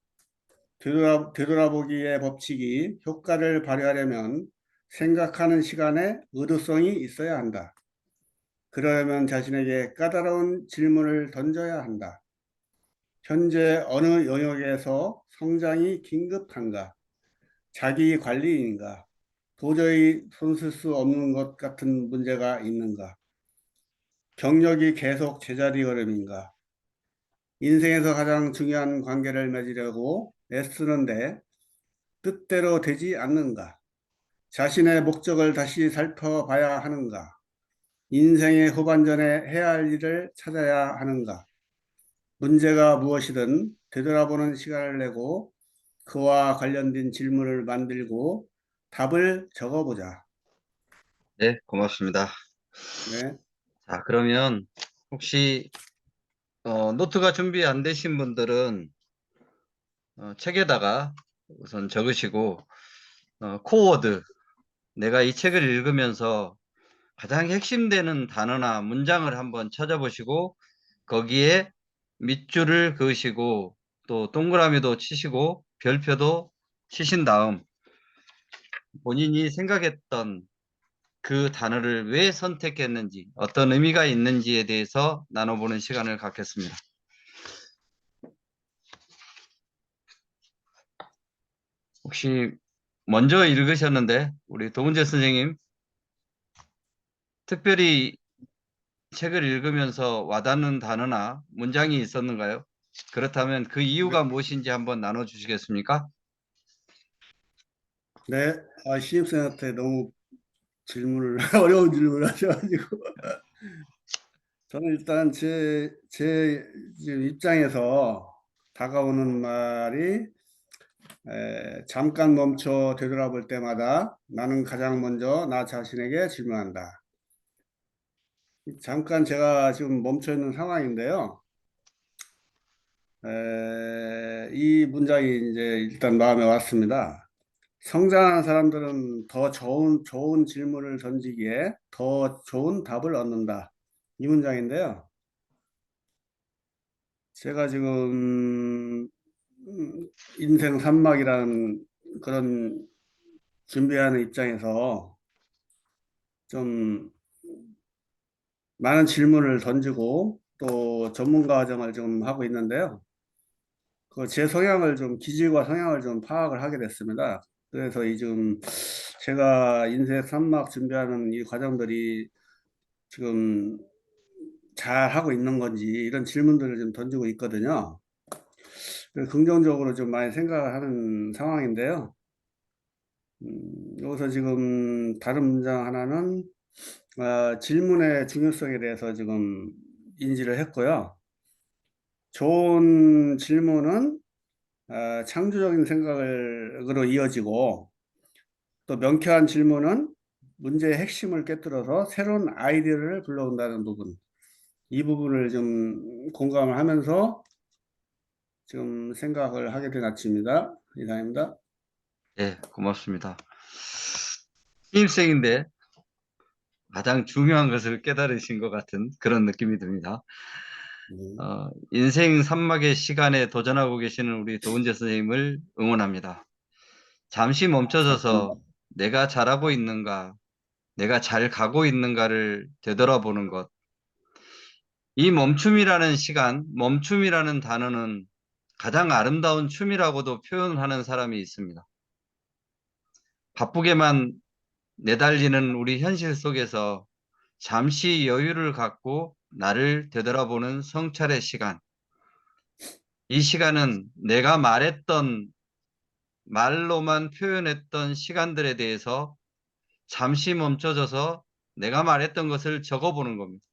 되돌아보기의 법칙이 효과를 발휘하려면 생각하는 시간에 의도성이 있어야 한다. 그러려면 자신에게 까다로운 질문을 던져야 한다. 현재 어느 영역에서 성장이 긴급한가? 자기 관리인가? 도저히 손쓸 수 없는 것 같은 문제가 있는가? 경력이 계속 제자리 걸음인가? 인생에서 가장 중요한 관계를 맺으려고 애쓰는데 뜻대로 되지 않는가? 자신의 목적을 다시 살펴봐야 하는가? 인생의 후반전에 해야 할 일을 찾아야 하는가? 문제가 무엇이든 되돌아보는 시간을 내고 그와 관련된 질문을 만들고 답을 적어보자. 네, 고맙습니다. 네. 자, 그러면 혹시 노트가 준비 안 되신 분들은 책에다가 우선 적으시고 코워드, 내가 이 책을 읽으면서 가장 핵심되는 단어나 문장을 한번 찾아보시고 거기에 밑줄을 그으시고 또 동그라미도 치시고 별표도 치신 다음 본인이 생각했던 그 단어를 왜 선택했는지, 어떤 의미가 있는지에 대해서 나눠보는 시간을 갖겠습니다. 혹시 먼저 읽으셨는데 우리 도문재 선생님, 특별히 책을 읽으면서 와닿는 단어나 문장이 있었는가요? 그렇다면 그 이유가 무엇인지 한번 나눠주시겠습니까? 네. 신입생한테 너무 질문을, 어려운 질문을 하셔가지고. 저는 일단 제 지금 입장에서 다가오는 말이 잠깐 멈춰 되돌아볼 때마다 나는 가장 먼저 나 자신에게 질문한다. 잠깐 제가 지금 멈춰 있는 상황인데요. 이 문장이 이제 일단 마음에 왔습니다. 성장하는 사람들은 더 좋은 질문을 던지기에 더 좋은 답을 얻는다. 이 문장인데요. 제가 지금 인생 산막이라는 그런 준비하는 입장에서 좀 많은 질문을 던지고 또 전문가 과정을 좀 하고 있는데요. 그 제 성향을 좀 기질과 성향을 좀 파악을 하게 됐습니다. 그래서 이 지금 제가 인생 산막 준비하는 이 과정들이 지금 잘 하고 있는 건지 이런 질문들을 좀 던지고 있거든요. 그래서 긍정적으로 좀 많이 생각을 하는 상황인데요. 여기서 지금 다른 문장 하나는 질문의 중요성에 대해서 지금 인지를 했고요. 좋은 질문은 창조적인 생각으로 이어지고 또 명쾌한 질문은 문제의 핵심을 깨뜨려서 새로운 아이디어를 불러온다는 부분. 이 부분을 좀 공감을 하면서 지금 생각을 하게 된 아침입니다. 이상입니다. 네, 고맙습니다. 신입생인데 가장 중요한 것을 깨달으신 것 같은 그런 느낌이 듭니다. 인생 산막의 시간에 도전하고 계시는 우리 도은재 선생님을 응원합니다. 잠시 멈춰서서 내가 잘하고 있는가, 내가 잘 가고 있는가를 되돌아보는 것. 이 멈춤이라는 시간, 멈춤이라는 단어는 가장 아름다운 춤이라고도 표현하는 사람이 있습니다. 바쁘게만 내달리는 우리 현실 속에서 잠시 여유를 갖고 나를 되돌아보는 성찰의 시간. 이 시간은 내가 말로만 표현했던 시간들에 대해서 잠시 멈춰져서 내가 말했던 것을 적어보는 겁니다.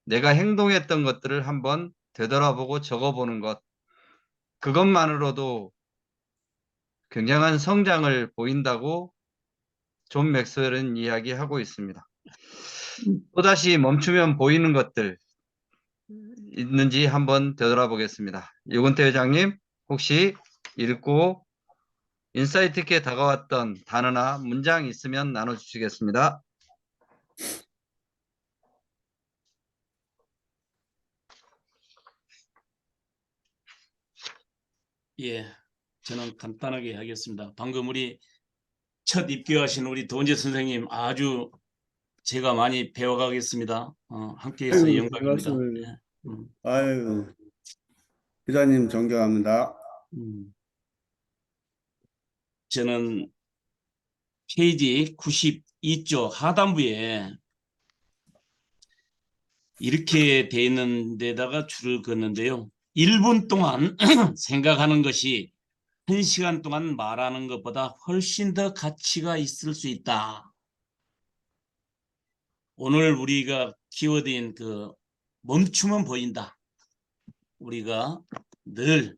내가 행동했던 것들을 한번 되돌아보고 적어보는 것. 그것만으로도 굉장한 성장을 보인다고 존 맥스웰은 이야기하고 있습니다. 또다시 멈추면 보이는 것들 있는지 한번 되돌아보겠습니다. 유근태 회장님, 혹시 읽고 인사이트 있게 다가왔던 단어나 문장 있으면 나눠주시겠습니다. 예, 저는 간단하게 하겠습니다. 방금 우리 첫 입교하신 우리 도은재 선생님 아주 제가 많이 배워가겠습니다. 함께해서 아유, 영광입니다. 말씀을, 예. 아유, 기자님 존경합니다. 저는 페이지 92쪽 하단부에 이렇게 돼 있는 데다가 줄을 긋는데요. 1분 동안 생각하는 것이 1시간 동안 말하는 것보다 훨씬 더 가치가 있을 수 있다. 오늘 우리가 키워드인 그 멈추면 보인다. 우리가 늘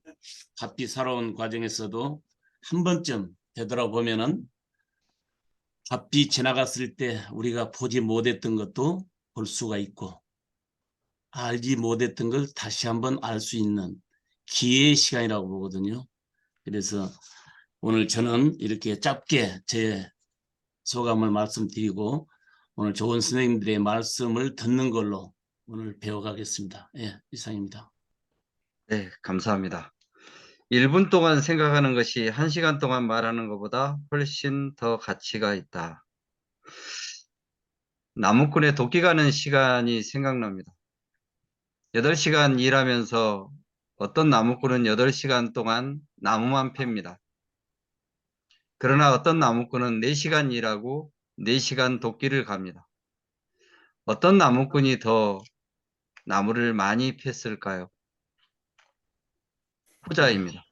바삐 살아온 과정에서도 한 번쯤 되돌아보면은 바삐 지나갔을 때 우리가 보지 못했던 것도 볼 수가 있고 알지 못했던 걸 다시 한번 알 수 있는 기회의 시간이라고 보거든요. 그래서 오늘 저는 이렇게 짧게 제 소감을 말씀드리고 오늘 좋은 선생님들의 말씀을 듣는 걸로 오늘 배워가겠습니다. 예, 이상입니다. 네, 감사합니다. 1분 동안 생각하는 것이 1시간 동안 말하는 것보다 훨씬 더 가치가 있다. 나무꾼의 도끼 가는 시간이 생각납니다. 8시간 일하면서 어떤 나무꾼은 8시간 동안 나무만 팹니다. 그러나 어떤 나무꾼은 4시간 일하고 4시간 도끼를 갑니다. 어떤 나무꾼이 더 나무를 많이 폈을까요? 후자입니다.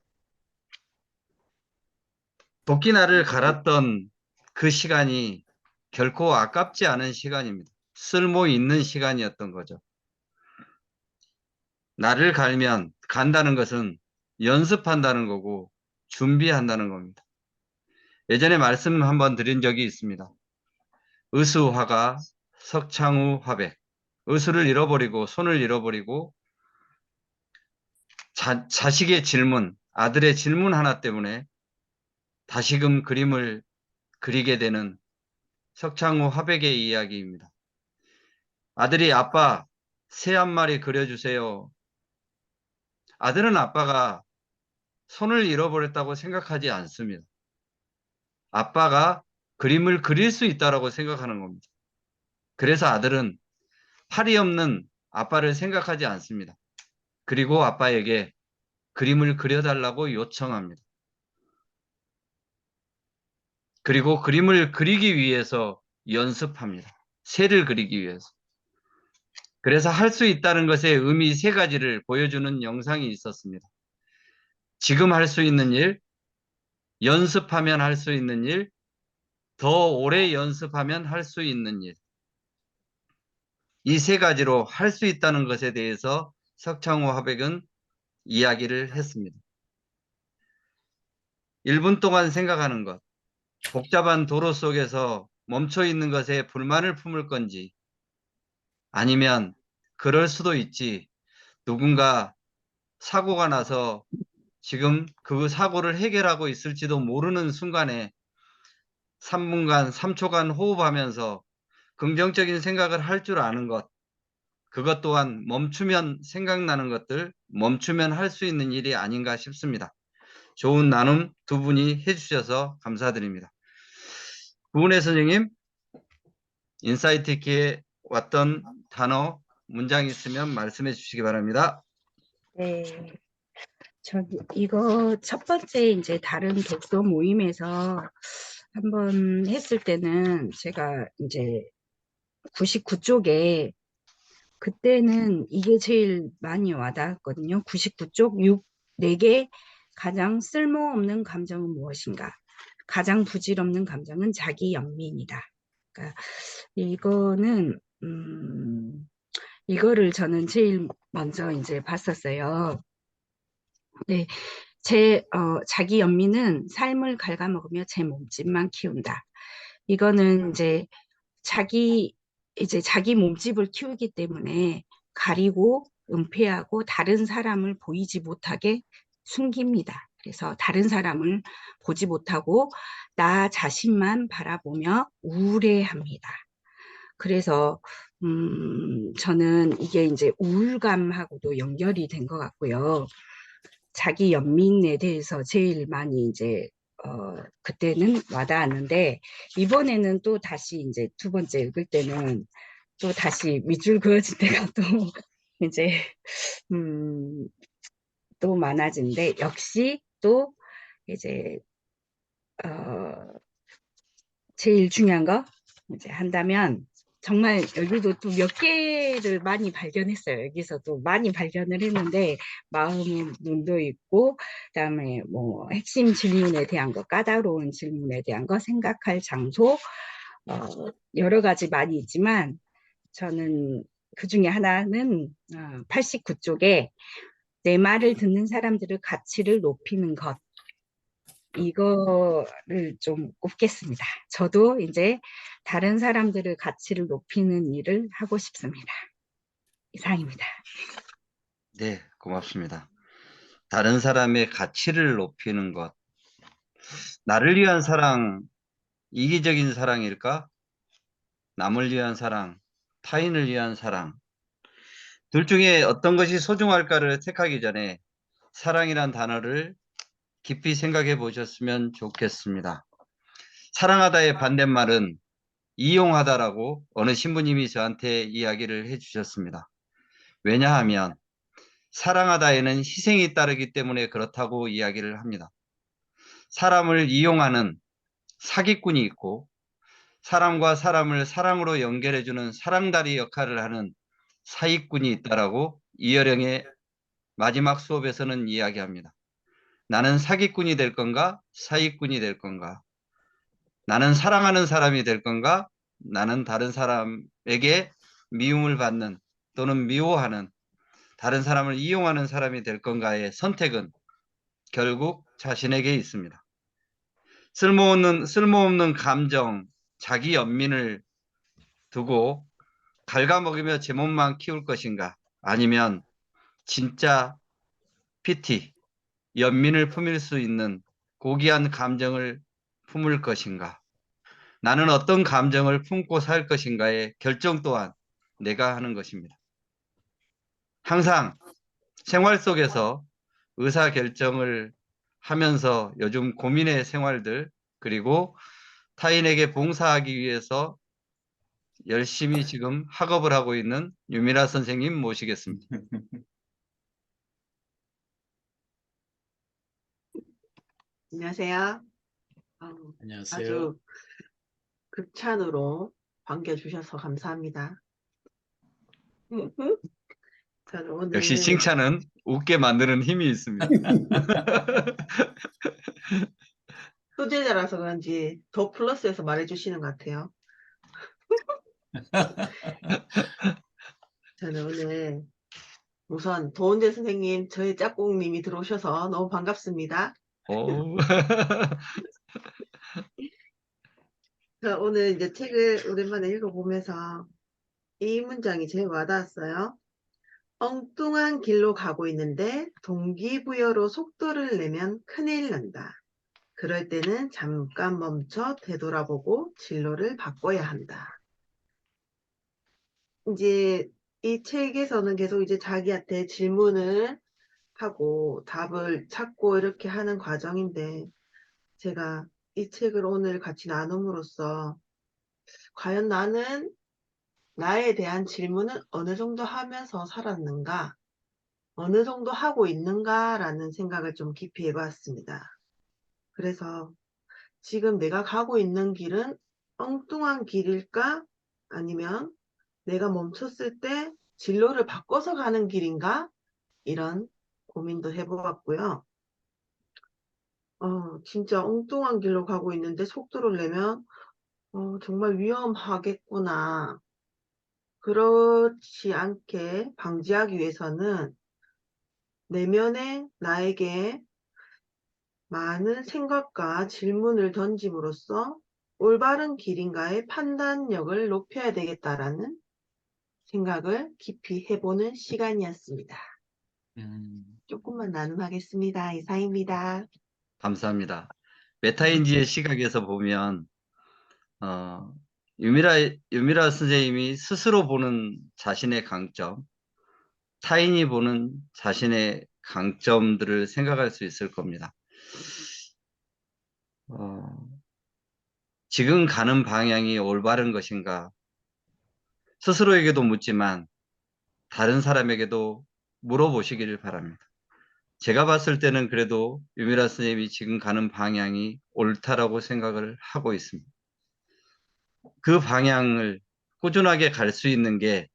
도끼날을 갈았던 그 시간이 결코 아깝지 않은 시간입니다. 쓸모 있는 시간이었던 거죠. 날을 갈면 간다는 것은 연습한다는 거고 준비한다는 겁니다. 예전에 말씀 한번 드린 적이 있습니다. 의수화가 석창후 화백. 의수를 잃어버리고 손을 잃어버리고 자식의 질문, 아들의 질문 하나 때문에 다시금 그림을 그리게 되는 석창후 화백의 이야기입니다. 아들이 아빠 새 한 마리 그려주세요. 아들은 아빠가 손을 잃어버렸다고 생각하지 않습니다. 아빠가 그림을 그릴 수 있다고 생각하는 겁니다. 그래서 아들은 팔이 없는 아빠를 생각하지 않습니다. 그리고 아빠에게 그림을 그려달라고 요청합니다. 그리고 그림을 그리기 위해서 연습합니다. 새를 그리기 위해서. 그래서 할 수 있다는 것의 의미 3가지를 보여주는 영상이 있었습니다. 지금 할 수 있는 일, 연습하면 할 수 있는 일, 더 오래 연습하면 할 수 있는 일. 이 3가지로 할 수 있다는 것에 대해서 석창호 화백은 이야기를 했습니다. 1분 동안 생각하는 것, 복잡한 도로 속에서 멈춰 있는 것에 불만을 품을 건지, 아니면 그럴 수도 있지, 누군가 사고가 나서 지금 그 사고를 해결하고 있을지도 모르는 순간에 3분간, 3초간 호흡하면서 긍정적인 생각을 할 줄 아는 것, 그것 또한 멈추면 생각나는 것들, 멈추면 할 수 있는 일이 아닌가 싶습니다. 좋은 나눔 2분이 해주셔서 감사드립니다. 구은혜 선생님, 인사이트 있게 왔던 단어, 문장 있으면 말씀해 주시기 바랍니다. 네. 이거 첫 번째 이제 다른 독서 모임에서 한번 했을 때는 제가 이제 99쪽에 그때는 이게 제일 많이 와닿았거든요. 99쪽 4개 가장 쓸모없는 감정은 무엇인가? 가장 부질없는 감정은 자기 연민이다. 그러니까 이거는 이거를 저는 제일 먼저 이제 봤었어요. 네, 자기 연민은 삶을 갉아먹으며 제 몸집만 키운다. 이거는 이제 자기 몸집을 키우기 때문에 가리고 은폐하고 다른 사람을 보이지 못하게 숨깁니다. 그래서 다른 사람을 보지 못하고 나 자신만 바라보며 우울해합니다. 그래서 저는 이게 이제 우울감하고도 연결이 된 것 같고요. 자기 연민에 대해서 제일 많이 이제 그때는 와닿았는데 이번에는 또 다시 이제 두 번째 읽을 때는 또 다시 밑줄 그어질 때가 또 이제 또 많아지는데 역시 또 이제 제일 중요한 거 이제 한다면 정말 여기도 또 몇 개를 많이 발견했어요. 여기서도 많이 발견을 했는데 마음의 눈도 있고 그다음에 뭐 핵심 질문에 대한 거, 까다로운 질문에 대한 거, 생각할 장소 여러 가지 많이 있지만 저는 그 중에 하나는 89쪽에 내 말을 듣는 사람들의 가치를 높이는 것 이거를 좀 꼽겠습니다. 저도 이제 다른 사람들의 가치를 높이는 일을 하고 싶습니다. 이상입니다. 네, 고맙습니다. 다른 사람의 가치를 높이는 것. 나를 위한 사랑, 이기적인 사랑일까? 남을 위한 사랑, 타인을 위한 사랑. 둘 중에 어떤 것이 소중할까를 택하기 전에 사랑이란 단어를 깊이 생각해 보셨으면 좋겠습니다. 사랑하다의 반대말은 이용하다라고 어느 신부님이 저한테 이야기를 해 주셨습니다. 왜냐하면 사랑하다에는 희생이 따르기 때문에 그렇다고 이야기를 합니다. 사람을 이용하는 사기꾼이 있고 사람과 사람을 사랑으로 연결해주는 사랑다리 역할을 하는 사기꾼이 있다라고 이어령의 마지막 수업에서는 이야기합니다. 나는 사기꾼이 될 건가? 사기꾼이 될 건가? 나는 사랑하는 사람이 될 건가? 나는 다른 사람에게 미움을 받는 또는 미워하는 다른 사람을 이용하는 사람이 될 건가의 선택은 결국 자신에게 있습니다. 쓸모없는 감정, 자기 연민을 두고 갉아먹으며 제 몸만 키울 것인가? 아니면 진짜 피티, 연민을 품을 수 있는 고귀한 감정을 품을 것인가? 나는 어떤 감정을 품고 살 것인가의 결정 또한 내가 하는 것입니다. 항상 생활 속에서 의사결정을 하면서 요즘 고민의 생활들 그리고 타인에게 봉사하기 위해서 열심히 지금 학업을 하고 있는 유미라 선생님 모시겠습니다. 안녕하세요. 안녕하세요. 아주 극찬으로 반겨주셔서 감사합니다. 저는 오늘 역시 칭찬은 웃게 만드는 힘이 있습니다. 소재자라서 그런지 더 플러스해서 말해주시는 것 같아요. 저는 오늘 우선 도은재 선생님, 저희 짝꿍님이 들어오셔서 너무 반갑습니다. 오. 저 오늘 이제 책을 오랜만에 읽어보면서 이 문장이 제일 와닿았어요. 엉뚱한 길로 가고 있는데 동기부여로 속도를 내면 큰일 난다. 그럴 때는 잠깐 멈춰 되돌아보고 진로를 바꿔야 한다. 이제 이 책에서는 계속 이제 자기한테 질문을 하고 답을 찾고 이렇게 하는 과정인데 제가 이 책을 오늘 같이 나눔으로써 과연 나는 나에 대한 질문을 어느 정도 하면서 살았는가, 어느 정도 하고 있는가라는 생각을 좀 깊이 해봤습니다. 그래서 지금 내가 가고 있는 길은 엉뚱한 길일까? 아니면 내가 멈췄을 때 진로를 바꿔서 가는 길인가? 이런 고민도 해보았고요. 진짜 엉뚱한 길로 가고 있는데 속도를 내면 정말 위험하겠구나. 그렇지 않게 방지하기 위해서는 내면에 나에게 많은 생각과 질문을 던짐으로써 올바른 길인가의 판단력을 높여야 되겠다라는 생각을 깊이 해보는 시간이었습니다. 조금만 나눔하겠습니다. 이상입니다. 감사합니다. 메타인지의 시각에서 보면 유미라 선생님이 스스로 보는 자신의 강점, 타인이 보는 자신의 강점들을 생각할 수 있을 겁니다. 지금 가는 방향이 올바른 것인가? 스스로에게도 묻지만 다른 사람에게도 물어보시기를 바랍니다. 제가 봤을 때는 그래도 유미라 선생님이 지금 가는 방향이 옳다라고 생각을 하고 있습니다. 그 방향을 꾸준하게 갈 수 있는 게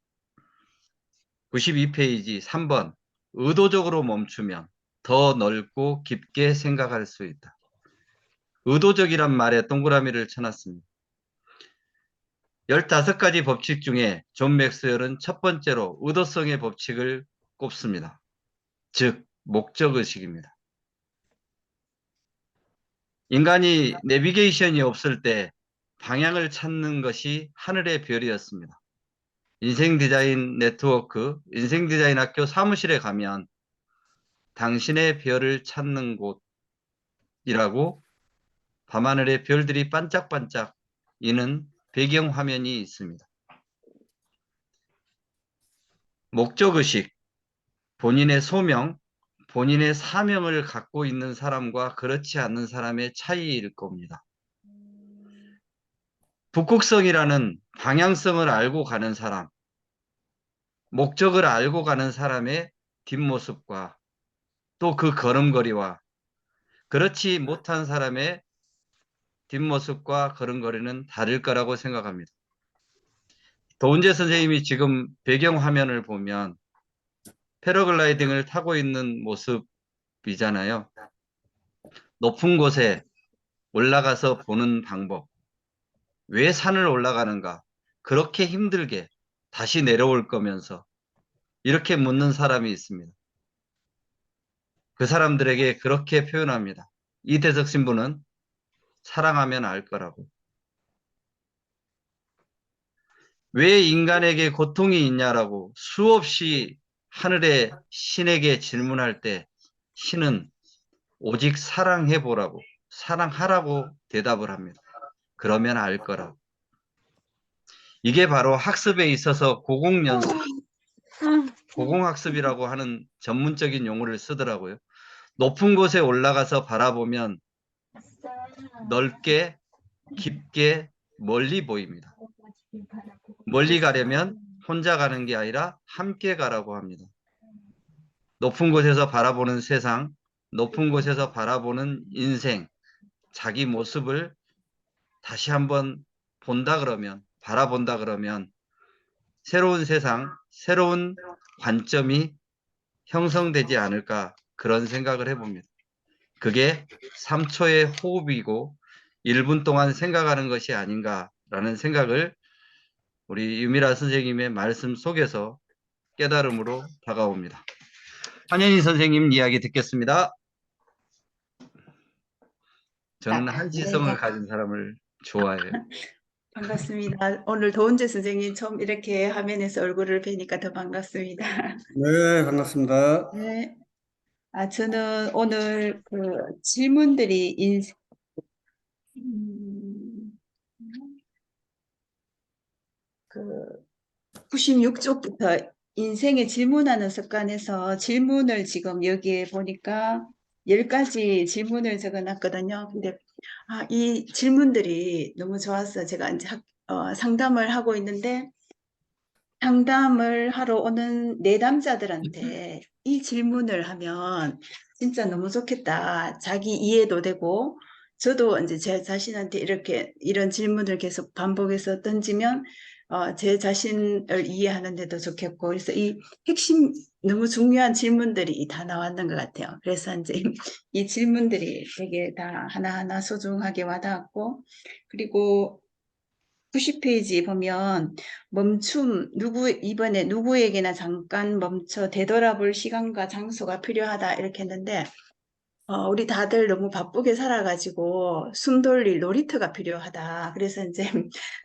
92페이지 3번 의도적으로 멈추면 더 넓고 깊게 생각할 수 있다. 의도적이란 말에 동그라미를 쳐놨습니다. 15가지 법칙 중에 존 맥스웰은 첫 번째로 의도성의 법칙을 꼽습니다. 즉 목적의식입니다. 인간이 내비게이션이 없을 때 방향을 찾는 것이 하늘의 별이었습니다. 인생 디자인 네트워크, 인생 디자인 학교 사무실에 가면 당신의 별을 찾는 곳이라고 밤하늘의 별들이 반짝반짝 이는 배경 화면이 있습니다. 목적의식, 본인의 소명, 본인의 사명을 갖고 있는 사람과 그렇지 않는 사람의 차이일 겁니다. 북극성이라는 방향성을 알고 가는 사람, 목적을 알고 가는 사람의 뒷모습과 또 그 걸음걸이와 그렇지 못한 사람의 뒷모습과 걸음걸이는 다를 거라고 생각합니다. 도은재 선생님이 지금 배경 화면을 보면 패러글라이딩을 타고 있는 모습이잖아요. 높은 곳에 올라가서 보는 방법. 왜 산을 올라가는가? 그렇게 힘들게 다시 내려올 거면서 이렇게 묻는 사람이 있습니다. 그 사람들에게 그렇게 표현합니다. 이대석 신부는 사랑하면 알 거라고. 왜 인간에게 고통이 있냐라고 수없이 하늘의 신에게 질문할 때 신은 오직 사랑해보라고, 사랑하라고 대답을 합니다. 그러면 알 거라고. 이게 바로 학습에 있어서 고공연습, 고공학습이라고 하는 전문적인 용어를 쓰더라고요. 높은 곳에 올라가서 바라보면 넓게, 깊게, 멀리 보입니다. 멀리 가려면 혼자 가는 게 아니라 함께 가라고 합니다. 높은 곳에서 바라보는 세상, 높은 곳에서 바라보는 인생, 자기 모습을 다시 한번 본다 그러면, 바라본다 그러면 새로운 세상, 새로운 관점이 형성되지 않을까 그런 생각을 해봅니다. 그게 3초의 호흡이고 1분 동안 생각하는 것이 아닌가라는 생각을 우리 유미라 선생님의 말씀 속에서 깨달음으로 다가옵니다. 한현희 선생님 이야기 듣겠습니다. 저는 한시성을 가진 사람을 좋아해요. 반갑습니다. 오늘 도은재 선생님 처음 이렇게 화면에서 얼굴을 뵈니까 더 반갑습니다. 네, 반갑습니다. 네. 저는 오늘 그 질문들이 그 96쪽부터 인생에 질문하는 습관에서 질문을 지금 여기에 보니까 10가지 질문을 적어놨거든요. 근데 이 질문들이 너무 좋았어요. 제가 이제 상담을 하고 있는데 상담을 하러 오는 내담자들한테 이 질문을 하면 진짜 너무 좋겠다. 자기 이해도 되고 저도 이제 제 자신한테 이런 질문을 계속 반복해서 던지면 제 자신을 이해하는 데도 좋겠고 그래서 이 핵심 너무 중요한 질문들이 다 나왔는 것 같아요. 그래서 이제 이 질문들이 되게 다 하나하나 소중하게 와닿았고 그리고 90페이지 보면 이번에 누구에게나 잠깐 멈춰 되돌아볼 시간과 장소가 필요하다 이렇게 했는데 우리 다들 너무 바쁘게 살아가지고 숨 돌릴 놀이터가 필요하다. 그래서 이제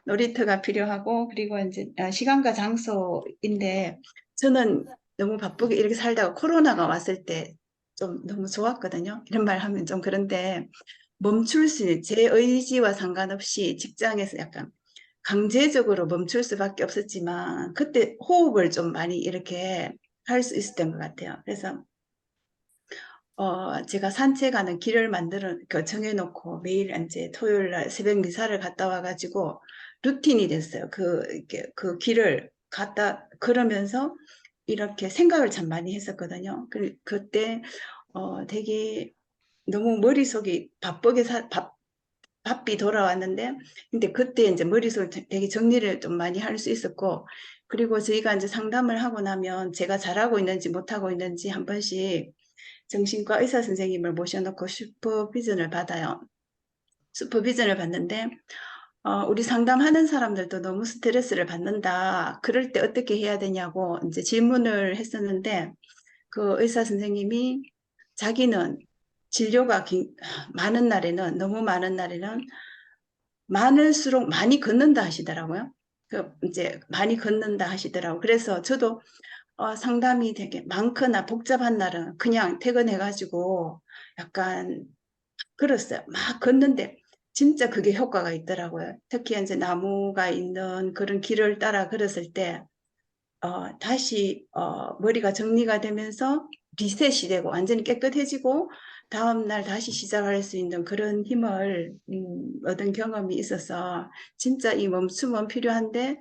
놀이터가 필요하고 그리고 이제 시간과 장소인데 저는 너무 바쁘게 이렇게 살다가 코로나가 왔을 때 좀 너무 좋았거든요. 이런 말 하면 좀 그런데 멈출 수 있는 제 의지와 상관없이 직장에서 약간 강제적으로 멈출 수밖에 없었지만 그때 호흡을 좀 많이 이렇게 할 수 있었던 것 같아요. 그래서 제가 산책하는 길을 정해놓고 매일 이제 토요일 날 새벽 미사를 갔다 와가지고 루틴이 됐어요. 그 길을 걸으면서 이렇게 생각을 참 많이 했었거든요. 그때 되게 너무 머릿속이 바삐 돌아왔는데, 근데 그때 이제 머릿속을 되게 정리를 좀 많이 할 수 있었고, 그리고 저희가 이제 상담을 하고 나면 제가 잘하고 있는지 못하고 있는지 한 번씩 정신과 의사 선생님을 모셔놓고 슈퍼비전을 받아요. 슈퍼비전을 받는데, 우리 상담하는 사람들도 너무 스트레스를 받는다. 그럴 때 어떻게 해야 되냐고 이제 질문을 했었는데, 그 의사 선생님이 자기는 진료가 많은 날에는, 너무 많은 날에는 많을수록 많이 걷는다 하시더라고요. 이제 많이 걷는다 하시더라고요. 그래서 저도 상담이 되게 많거나 복잡한 날은 그냥 퇴근해가지고 약간 걸었어요. 막 걷는데 진짜 그게 효과가 있더라고요. 특히 이제 나무가 있는 그런 길을 따라 걸었을 때 다시 머리가 정리가 되면서 리셋이 되고 완전히 깨끗해지고 다음날 다시 시작할 수 있는 그런 힘을 얻은 경험이 있어서 진짜 이 멈춤은 필요한데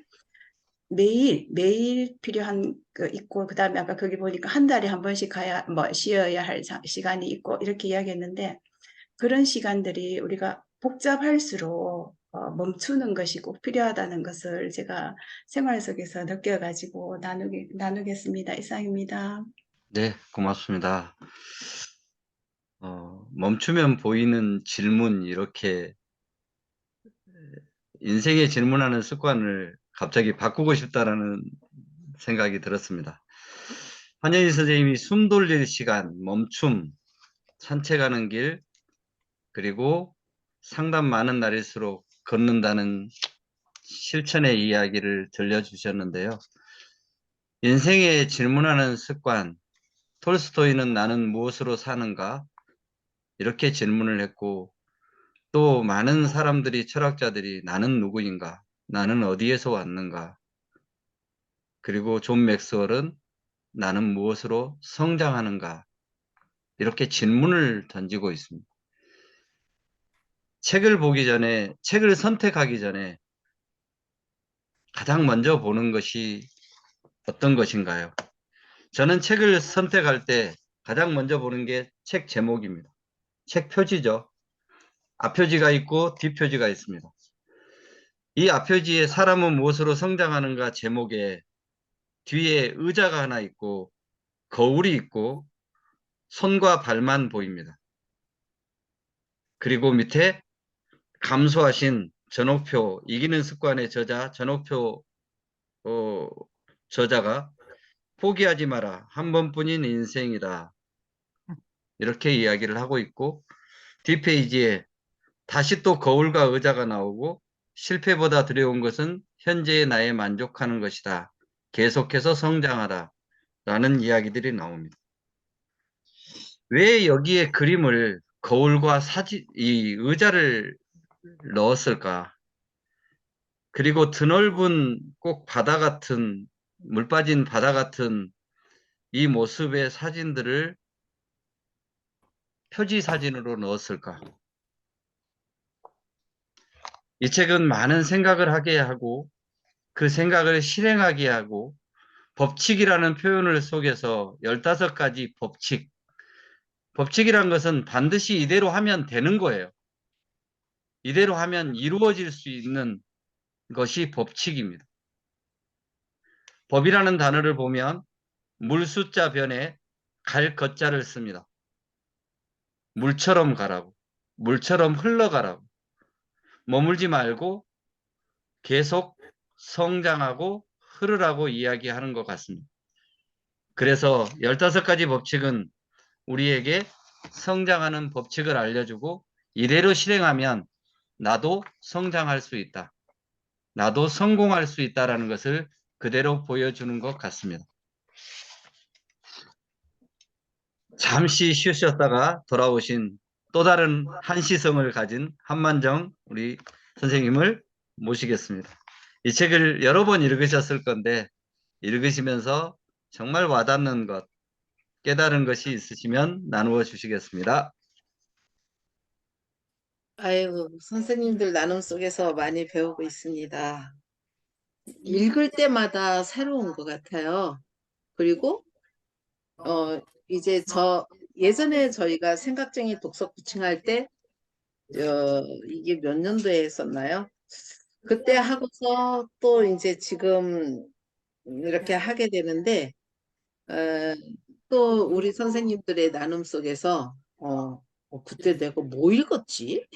매일 필요한 거 있고, 그 다음에 아까 거기 보니까 한 달에 한 번씩 쉬어야 할 시간이 있고 이렇게 이야기했는데, 그런 시간들이 우리가 복잡할수록 멈추는 것이 꼭 필요하다는 것을 제가 생활 속에서 느껴가지고 나누겠습니다. 이상입니다. 네, 고맙습니다. 멈추면 보이는 질문, 이렇게 인생에 질문하는 습관을 갑자기 바꾸고 싶다라는 생각이 들었습니다. 한예희 선생님이 숨 돌릴 시간, 멈춤, 산책하는 길, 그리고 상담 많은 날일수록 걷는다는 실천의 이야기를 들려주셨는데요. 인생에 질문하는 습관, 톨스토이는 나는 무엇으로 사는가? 이렇게 질문을 했고, 또 많은 사람들이, 철학자들이 나는 누구인가? 나는 어디에서 왔는가? 그리고 존 맥스웰은 나는 무엇으로 성장하는가? 이렇게 질문을 던지고 있습니다. 책을 선택하기 전에 가장 먼저 보는 것이 어떤 것인가요? 저는 책을 선택할 때 가장 먼저 보는 게 책 제목입니다. 책 표지죠. 앞표지가 있고 뒷표지가 있습니다. 이 앞표지에 사람은 무엇으로 성장하는가 제목에 뒤에 의자가 하나 있고 거울이 있고 손과 발만 보입니다. 그리고 밑에 감수하신 전옥표, 이기는 습관의 저자 전옥표 저자가 포기하지 마라, 한 번뿐인 인생이다, 이렇게 이야기를 하고 있고, 뒷페이지에 다시 또 거울과 의자가 나오고 실패보다 두려운 것은 현재의 나에 만족하는 것이다, 계속해서 성장하라 라는 이야기들이 나옵니다. 왜 여기에 그림을, 거울과 이 의자를 넣었을까? 그리고 드넓은 꼭 바다 같은, 물 빠진 바다 같은 이 모습의 사진들을 표지 사진으로 넣었을까? 이 책은 많은 생각을 하게 하고 그 생각을 실행하게 하고, 법칙이라는 표현을 속에서 15가지 법칙이란 것은 반드시 이대로 하면 되는 거예요. 이대로 하면 이루어질 수 있는 것이 법칙입니다. 법이라는 단어를 보면 물 숫자 변에 갈 것자를 씁니다. 물처럼 가라고, 물처럼 흘러가라고, 머물지 말고 계속 성장하고 흐르라고 이야기하는 것 같습니다. 그래서 15가지 법칙은 우리에게 성장하는 법칙을 알려주고, 이대로 실행하면 나도 성장할 수 있다, 나도 성공할 수 있다라는 것을 그대로 보여주는 것 같습니다. 잠시 쉬셨다가 돌아오신 또 다른 한시성을 가진 한만정 우리 선생님을 모시겠습니다. 이 책을 여러 번 읽으셨을 건데, 읽으시면서 정말 와닿는 것, 깨달은 것이 있으시면 나누어 주시겠습니다. 아이고, 선생님들 나눔 속에서 많이 배우고 있습니다. 읽을 때마다 새로운 것 같아요. 그리고, 이제 예전에 저희가 생각쟁이 독서 코칭할 때, 이게 몇 년도에 했었나요? 그때 하고서 또 이제 지금 이렇게 하게 되는데, 어, 또 우리 선생님들의 나눔 속에서, 그때 내가 뭐 읽었지?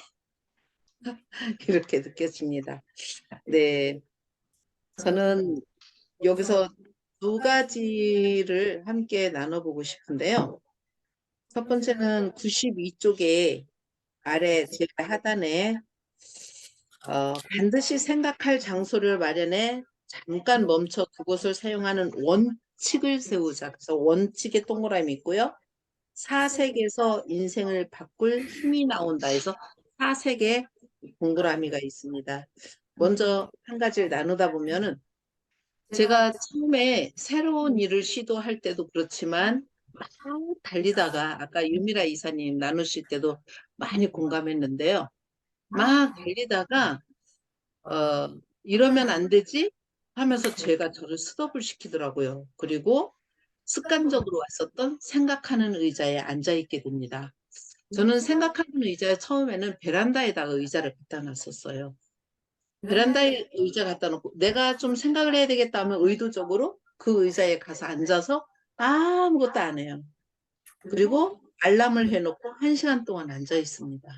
이렇게 느껴집니다. 네. 저는 여기서 두 가지를 함께 나눠보고 싶은데요. 첫 번째는 92쪽에 아래 제일 하단에 반드시 생각할 장소를 마련해 잠깐 멈춰 그곳을 사용하는 원칙을 세우자. 그래서 원칙에 동그라미 있고요. 사색에서 인생을 바꿀 힘이 나온다 해서 사색에 동그라미가 있습니다. 먼저 한 가지를 나누다 보면은 제가 처음에 새로운 일을 시도할 때도 그렇지만 막 달리다가 아까 유미라 이사님 나누실 때도 많이 공감했는데요. 막 달리다가 이러면 안 되지 하면서 제가 저를 스톱을 시키더라고요. 그리고 습관적으로 왔었던 생각하는 의자에 앉아 있게 됩니다. 저는 생각하는 의자에 처음에는 베란다에다가 의자를 갖다 놨었어요. 베란다에 의자 갖다 놓고 내가 좀 생각을 해야 되겠다 하면 의도적으로 그 의자에 가서 앉아서 아무것도 안 해요. 그리고 알람을 해놓고 1시간 동안 앉아 있습니다.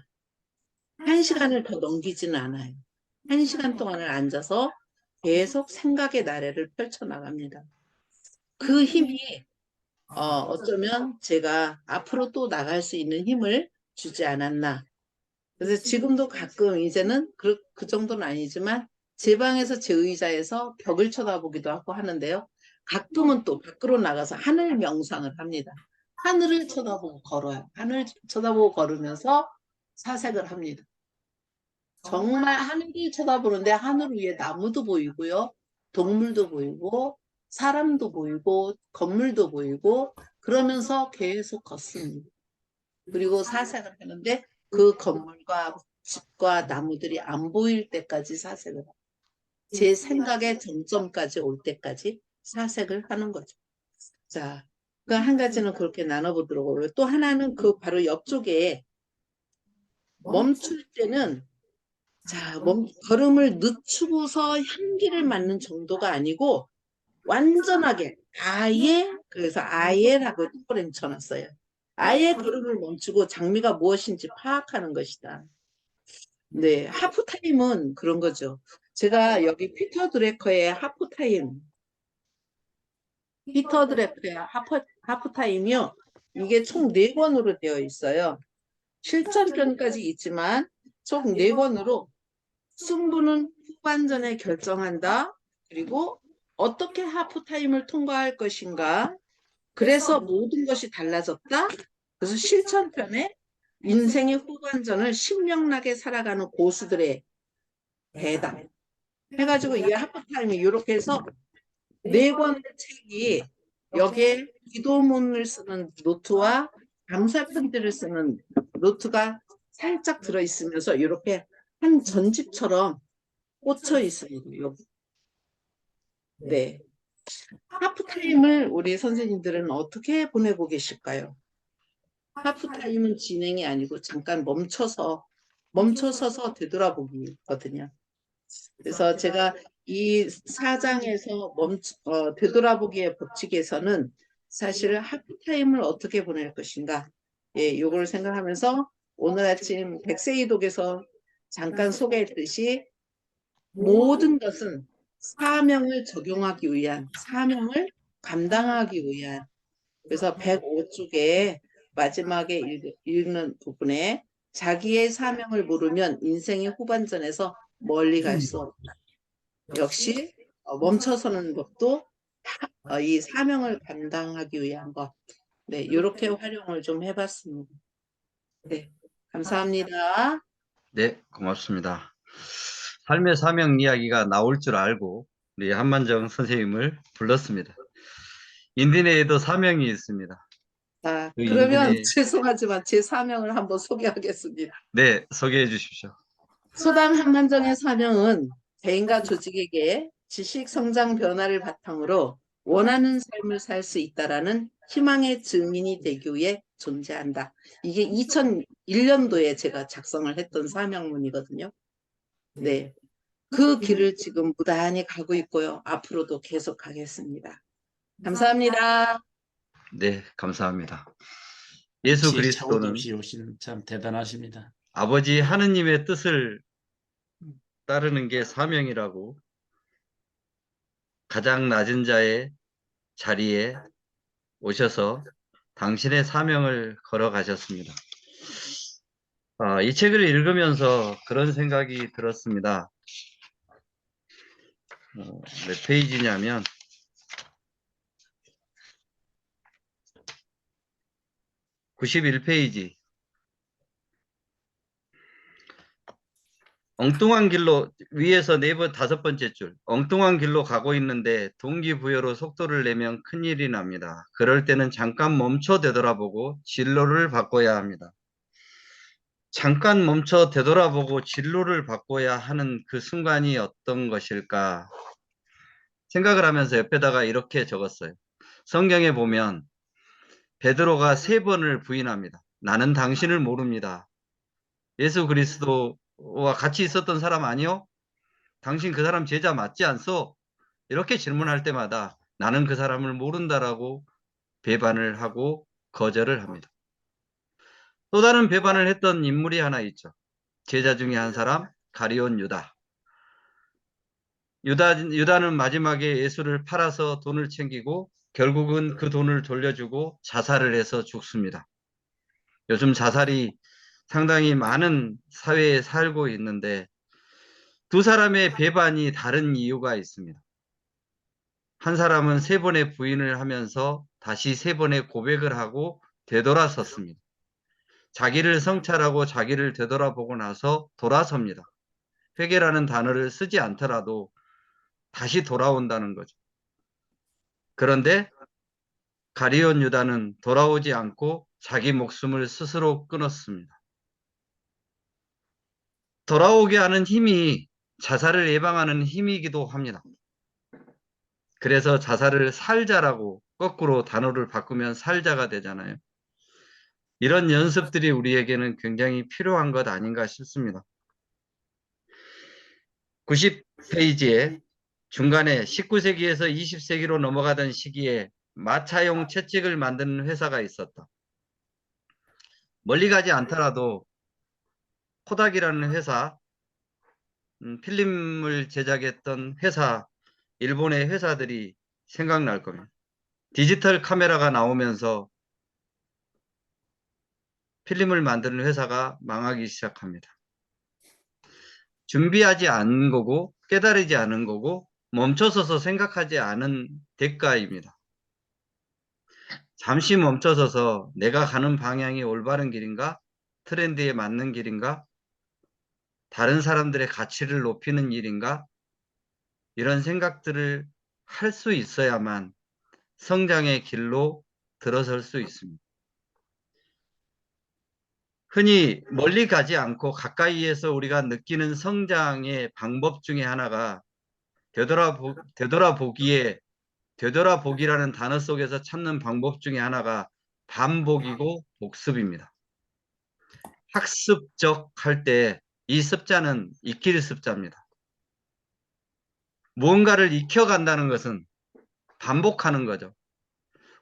1시간을 더 넘기지는 않아요. 1시간 동안을 앉아서 계속 생각의 나래를 펼쳐나갑니다. 그 힘이 어쩌면 제가 앞으로 또 나갈 수 있는 힘을 주지 않았나. 그래서 지금도 가끔 이제는 그 정도는 아니지만 제 방에서 제 의자에서 벽을 쳐다보기도 하고 하는데요. 가끔은 또 밖으로 나가서 하늘 명상을 합니다. 하늘을 쳐다보고 걸어요. 하늘 쳐다보고 걸으면서 사색을 합니다. 정말 하늘을 쳐다보는데 하늘 위에 나무도 보이고요. 동물도 보이고 사람도 보이고 건물도 보이고 그러면서 계속 걷습니다. 그리고 사색을 하는데 그 건물과 집과 나무들이 안 보일 때까지 사색을 합니다. 제 생각의 정점까지 올 때까지 사색을 하는 거죠. 자, 그 한 가지는 그렇게 나눠보도록 하고요. 또 하나는 그 바로 옆쪽에 멈출 때는 자, 걸음을 늦추고서 향기를 맡는 정도가 아니고 완전하게 그래서 아예라고 동그라미 쳐놨어요. 아예 걸음을 멈추고 장미가 무엇인지 파악하는 것이다. 네, 하프타임은 그런 거죠. 제가 여기 피터 드래커의 하프타임이요. 이게 총 4권으로 되어 있어요. 실전편까지 있지만 총 4권으로 승부는 후반전에 결정한다. 그리고 어떻게 하프타임을 통과할 것인가. 그래서 모든 것이 달라졌다. 그래서 실천편에 인생의 후반전을 신명나게 살아가는 고수들의 대담 해가지고 이 하프타임이 이렇게 해서 4권의 책이 여기에 기도문을 쓰는 노트와 감사편지를 쓰는 노트가 살짝 들어있으면서 이렇게 한 전집처럼 꽂혀 있습니다. 여기. 네. 하프타임을 우리 선생님들은 어떻게 보내고 계실까요? 하프타임은 진행이 아니고 잠깐 멈춰서서 되돌아보기거든요. 그래서 제가 이 4장에서 되돌아보기의 법칙에서는 사실 하프타임을 어떻게 보낼 것인가, 예, 요걸 생각하면서 오늘 아침 백세이독에서 잠깐 소개했듯이 모든 것은 사명을 적용하기 위한, 사명을 감당하기 위한, 그래서 105쪽에 마지막에 읽는 부분에 자기의 사명을 모르면 인생의 후반전에서 멀리 갈 수 없다. 역시 멈춰서는 것도 이 사명을 감당하기 위한 것. 네, 이렇게 활용을 좀 해봤습니다. 네, 감사합니다. 네, 고맙습니다. 삶의 사명 이야기가 나올 줄 알고 우리 한만정 선생님을 불렀습니다. 인디네에도 사명이 있습니다. 그 그러면 인근에 죄송하지만 제 사명을 한번 소개하겠습니다. 네, 소개해 주십시오. 소담 한만정의 사명은 개인과 조직에게 지식 성장 변화를 바탕으로 원하는 삶을 살 수 있다라는 희망의 증인이 되기 위해 존재한다. 이게 2001년도에 제가 작성을 했던 사명문이거든요. 네. 그 길을 지금 무단히 가고 있고요. 앞으로도 계속 가겠습니다. 감사합니다. 네, 감사합니다. 예수 없이 차고도 그리스도는 없이 오시는 참 대단하십니다. 아버지 하느님의 뜻을 따르는 게 사명이라고 가장 낮은 자의 자리에 오셔서 당신의 사명을 걸어가셨습니다. 이 책을 읽으면서 그런 생각이 들었습니다. 몇 페이지냐면 91페이지. 엉뚱한 길로 위에서 다섯 번째 줄. 엉뚱한 길로 가고 있는데 동기부여로 속도를 내면 큰일이 납니다. 그럴 때는 잠깐 멈춰 되돌아보고 진로를 바꿔야 합니다. 잠깐 멈춰 되돌아보고 진로를 바꿔야 하는 그 순간이 어떤 것일까 생각을 하면서 옆에다가 이렇게 적었어요. 성경에 보면 베드로가 3번을 부인합니다. 나는 당신을 모릅니다. 예수 그리스도와 같이 있었던 사람 아니요? 당신 그 사람 제자 맞지 않소? 이렇게 질문할 때마다 나는 그 사람을 모른다라고 배반을 하고 거절을 합니다. 또 다른 배반을 했던 인물이 하나 있죠. 제자 중에 한 사람, 가리온 유다. 유다는 마지막에 예수를 팔아서 돈을 챙기고 결국은 그 돈을 돌려주고 자살을 해서 죽습니다. 요즘 자살이 상당히 많은 사회에 살고 있는데 두 사람의 배반이 다른 이유가 있습니다. 한 사람은 3번의 부인을 하면서 다시 3번의 고백을 하고 되돌아섰습니다. 자기를 성찰하고 자기를 되돌아보고 나서 돌아섭니다. 회개라는 단어를 쓰지 않더라도 다시 돌아온다는 거죠. 그런데 가리온 유다는 돌아오지 않고 자기 목숨을 스스로 끊었습니다. 돌아오게 하는 힘이 자살을 예방하는 힘이기도 합니다. 그래서 자살을 살자라고 거꾸로 단어를 바꾸면 살자가 되잖아요. 이런 연습들이 우리에게는 굉장히 필요한 것 아닌가 싶습니다. 90페이지에 중간에 19세기에서 20세기로 넘어가던 시기에 마차용 채찍을 만드는 회사가 있었다. 멀리 가지 않더라도 코닥이라는 회사, 필름을 제작했던 회사, 일본의 회사들이 생각날 겁니다. 디지털 카메라가 나오면서 필름을 만드는 회사가 망하기 시작합니다. 준비하지 않은 거고 깨달으지 않은 거고 멈춰서서 생각하지 않은 대가입니다. 잠시 멈춰서서 내가 가는 방향이 올바른 길인가? 트렌드에 맞는 길인가? 다른 사람들의 가치를 높이는 일인가? 이런 생각들을 할 수 있어야만 성장의 길로 들어설 수 있습니다. 흔히 멀리 가지 않고 가까이에서 우리가 느끼는 성장의 방법 중에 하나가 되돌아보기라는 단어 속에서 찾는 방법 중에 하나가 반복이고 복습입니다. 학습적 할 때 이 습자는 익힐 습자입니다. 무언가를 익혀간다는 것은 반복하는 거죠.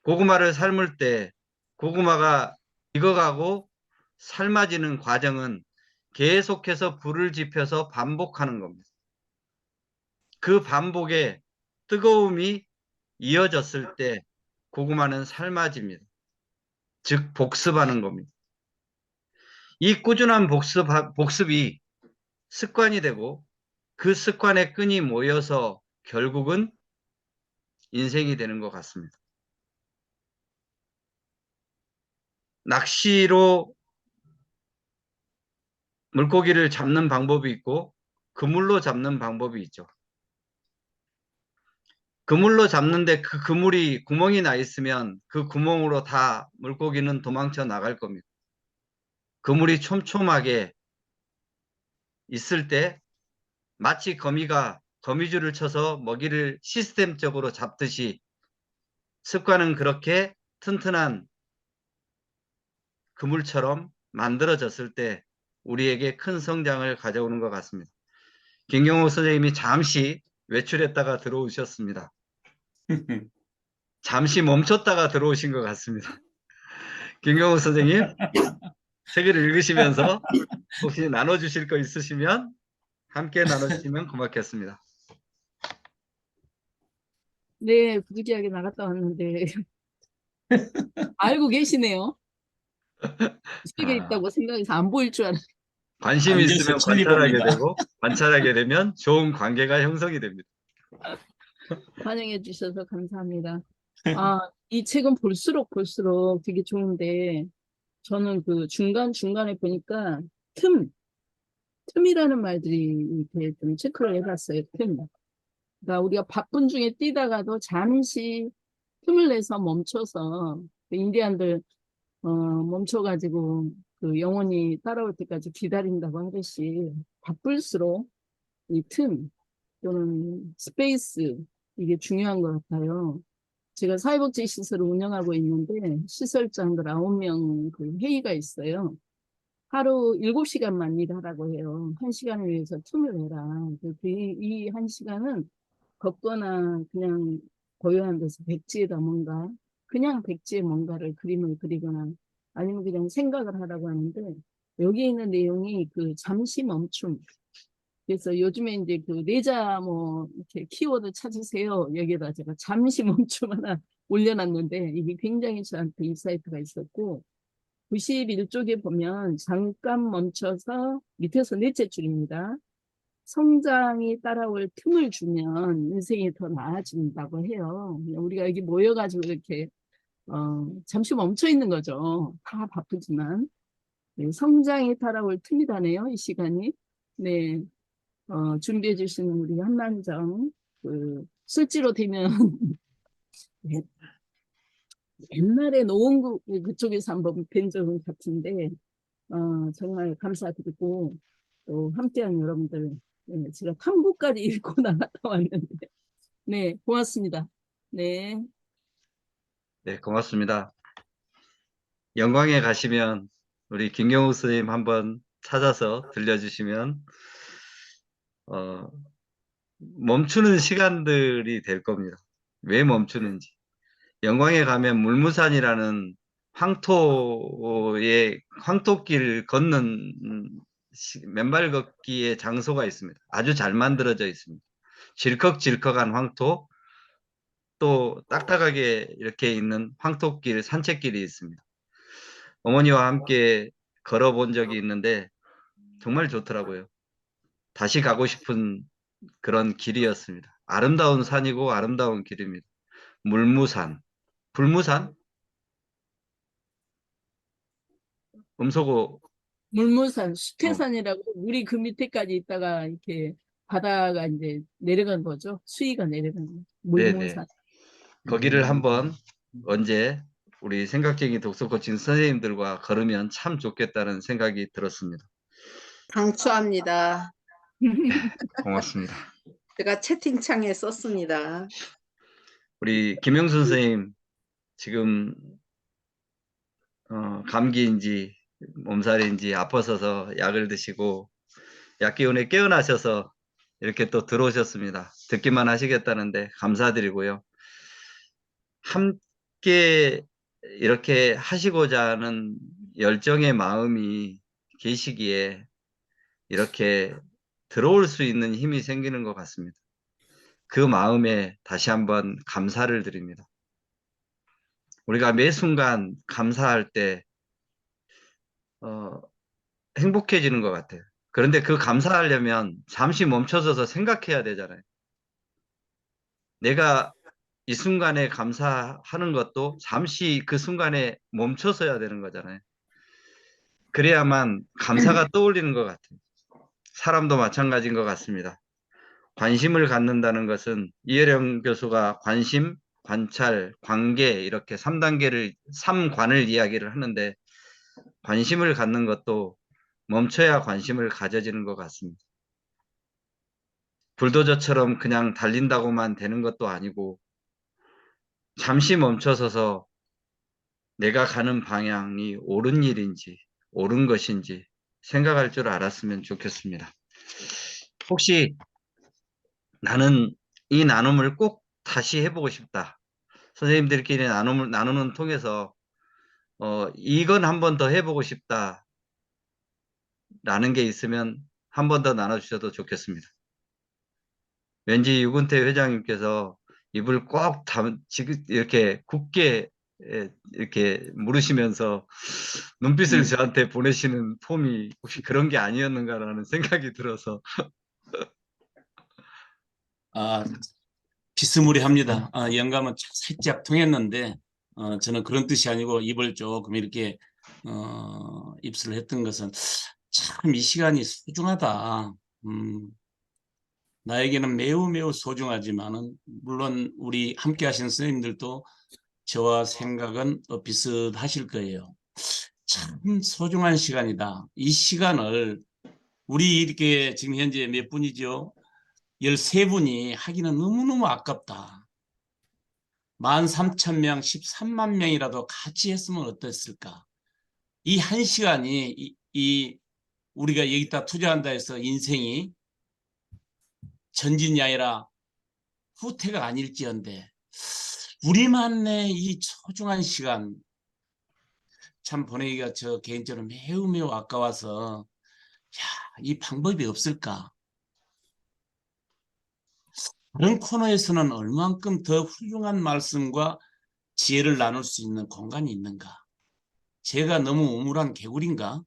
고구마를 삶을 때 고구마가 익어가고 삶아지는 과정은 계속해서 불을 지펴서 반복하는 겁니다. 그 반복에 뜨거움이 이어졌을 때 고구마는 삶아집니다. 즉 복습하는 겁니다. 이 꾸준한 복습이 습관이 되고 그 습관의 끈이 모여서 결국은 인생이 되는 것 같습니다. 낚시로 물고기를 잡는 방법이 있고 그물로 잡는 방법이 있죠. 그물로 잡는데 그 그물이 구멍이 나 있으면 그 구멍으로 다 물고기는 도망쳐 나갈 겁니다. 그물이 촘촘하게 있을 때 마치 거미가 거미줄을 쳐서 먹이를 시스템적으로 잡듯이 습관은 그렇게 튼튼한 그물처럼 만들어졌을 때 우리에게 큰 성장을 가져오는 것 같습니다. 김경호 선생님이 잠시 외출했다가 들어오셨습니다. 잠시 멈췄다가 들어오신 것 같습니다. 김경호 선생님, 책을 읽으시면서 혹시 나눠주실 거 있으시면 함께 나눠주시면 고맙겠습니다. 네, 부득이하게 나갔다 왔는데 알고 계시네요. 책에 있다고 생각해서 안 보일 줄 알았어요. 관심이 앉아서 있으면 천리 관찰하게 봅니다. 되고 관찰하게 되면 좋은 관계가 형성이 됩니다. 환영해 주셔서 감사합니다. 이 책은 볼수록 되게 좋은데 저는 그 중간중간에 보니까 틈이라는 말들이 이렇게 좀 체크를 해봤어요. 틈. 그러니까 우리가 바쁜 중에 뛰다가도 잠시 틈을 내서 멈춰서 그 인디안들 멈춰가지고 그 영혼이 따라올 때까지 기다린다고 하듯이 바쁠수록 이 틈 또는 스페이스 이게 중요한 것 같아요. 제가 사회복지 시설을 운영하고 있는데 시설장들 9명 그 회의가 있어요. 하루 7시간만 일하라고 해요. 1시간을 위해서 틈을 내라. 이 1시간은 걷거나 그냥 고요한 데서 백지에다 뭔가 그냥 백지에 뭔가를 그림을 그리거나 아니면 그냥 생각을 하라고 하는데 여기 있는 내용이 그 잠시 멈춤. 그래서 요즘에 이제 그 내자 뭐 이렇게 키워드 찾으세요. 여기에다 제가 잠시 멈춤 하나 올려놨는데 이게 굉장히 저한테 인사이트가 있었고 91쪽에 보면 잠깐 멈춰서 밑에서 넷째 줄입니다. 성장이 따라올 틈을 주면 인생이 더 나아진다고 해요. 우리가 여기 모여가지고 이렇게 잠시 멈춰 있는 거죠. 다 바쁘지만 네, 성장이 따라올 틈이라네요. 이 시간이. 네, 준비해 주시는 우리 한만정 그 실제로 되면 네, 옛날에 노원구 그쪽에서 한번 뵌 적은 같은데 정말 감사드리고 또 함께한 여러분들 네, 제가 탐구까지 읽고 나갔다 왔는데 네 고맙습니다. 네. 네, 고맙습니다. 영광에 가시면 우리 김경욱 선생님 한번 찾아서 들려주시면 멈추는 시간들이 될 겁니다. 왜 멈추는지. 영광에 가면 물무산이라는 황토길 걷는 맨발 걷기의 장소가 있습니다. 아주 잘 만들어져 있습니다. 질컥질컥한 황토, 또 딱딱하게 이렇게 있는 황토길, 산책길이 있습니다. 어머니와 함께 걸어본 적이 있는데 정말 좋더라고요. 다시 가고 싶은 그런 길이었습니다. 아름다운 산이고 아름다운 길입니다. 물무산, 불무산, 음소거 물무산, 수태산이라고 물이 그 밑에까지 있다가 이렇게 바다가 이제 내려간 거죠. 수위가 내려간 거. 네네. 물무산. 거기를 한번 언제 우리 생각쟁이 독서 코칭 선생님들과 걸으면 참 좋겠다는 생각이 들었습니다. 강추합니다. 고맙습니다. 제가 채팅창에 썼습니다. 우리 김영순 선생님 지금 감기인지 몸살인지 아파서서 약을 드시고 약 기운에 깨어나셔서 이렇게 또 들어오셨습니다. 듣기만 하시겠다는데 감사드리고요. 함께 이렇게 하시고자 하는 열정의 마음이 계시기에 이렇게 들어올 수 있는 힘이 생기는 것 같습니다. 그 마음에 다시 한번 감사를 드립니다. 우리가 매 순간 감사할 때 행복해지는 것 같아요. 그런데 그 감사하려면 잠시 멈춰서서 생각해야 되잖아요. 내가 이 순간에 감사하는 것도 잠시 그 순간에 멈춰서야 되는 거잖아요. 그래야만 감사가 떠올리는 것 같아요. 사람도 마찬가지인 것 같습니다. 관심을 갖는다는 것은 이혜령 교수가 관심, 관찰, 관계 이렇게 3단계를 3관을 이야기를 하는데 관심을 갖는 것도 멈춰야 관심을 가져지는 것 같습니다. 불도저처럼 그냥 달린다고만 되는 것도 아니고 잠시 멈춰서서 내가 가는 방향이 옳은 일인지 옳은 것인지 생각할 줄 알았으면 좋겠습니다. 혹시 나는 이 나눔을 꼭 다시 해보고 싶다. 선생님들끼리 나누는 통해서 이건 한 번 더 해보고 싶다. 라는 게 있으면 한 번 더 나눠주셔도 좋겠습니다. 왠지 유근태 회장님께서 입을 꼭 지금 이렇게 굳게 이렇게 물으시면서 눈빛을 저한테 보내시는 폼이 혹시 그런 게 아니었는가라는 생각이 들어서 비스무리합니다. 영감은 살짝 통했는데 저는 그런 뜻이 아니고 입을 조금 이렇게 입술을 했던 것은 참 이 시간이 소중하다. 나에게는 매우 매우 소중하지만은 물론 우리 함께 하신 선생님들도 저와 생각은 비슷하실 거예요. 참 소중한 시간이다. 이 시간을 우리 이렇게 지금 현재 몇 분이죠? 13분이 하기는 너무너무 아깝다. 13,000명, 13만 명이라도 같이 했으면 어땠을까? 이 한 시간이 우리가 여기다 투자한다 해서 인생이 전진이 아니라 후퇴가 아닐지언데 우리만의 이 소중한 시간 참 보내기가 저 개인적으로 매우 매우 아까워서 이 방법이 없을까? 다른 코너에서는 얼만큼 더 훌륭한 말씀과 지혜를 나눌 수 있는 공간이 있는가? 제가 너무 우물한 개구리인가?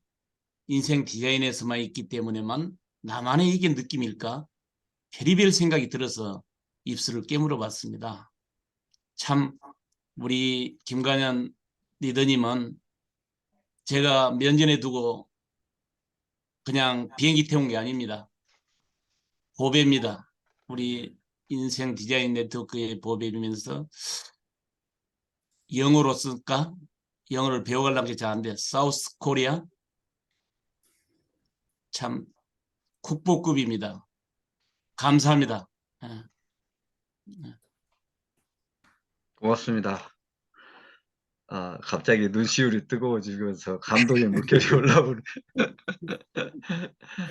인생 디자인에서만 있기 때문에만 나만의 이게 느낌일까? 별의별 생각이 들어서 입술을 깨물어 봤습니다. 참 우리 김관현 리더님은 제가 면전에 두고 그냥 비행기 태운 게 아닙니다. 보배입니다. 우리 인생 디자인 네트워크의 보배이면서 영어로 쓸까? 영어를 배워가려는 게 잘 안 돼. 사우스 코리아 참 국보급입니다. 감사합니다. 고맙습니다. 갑자기 눈시울이 뜨거워지면서 감동의 물결이 올라오네.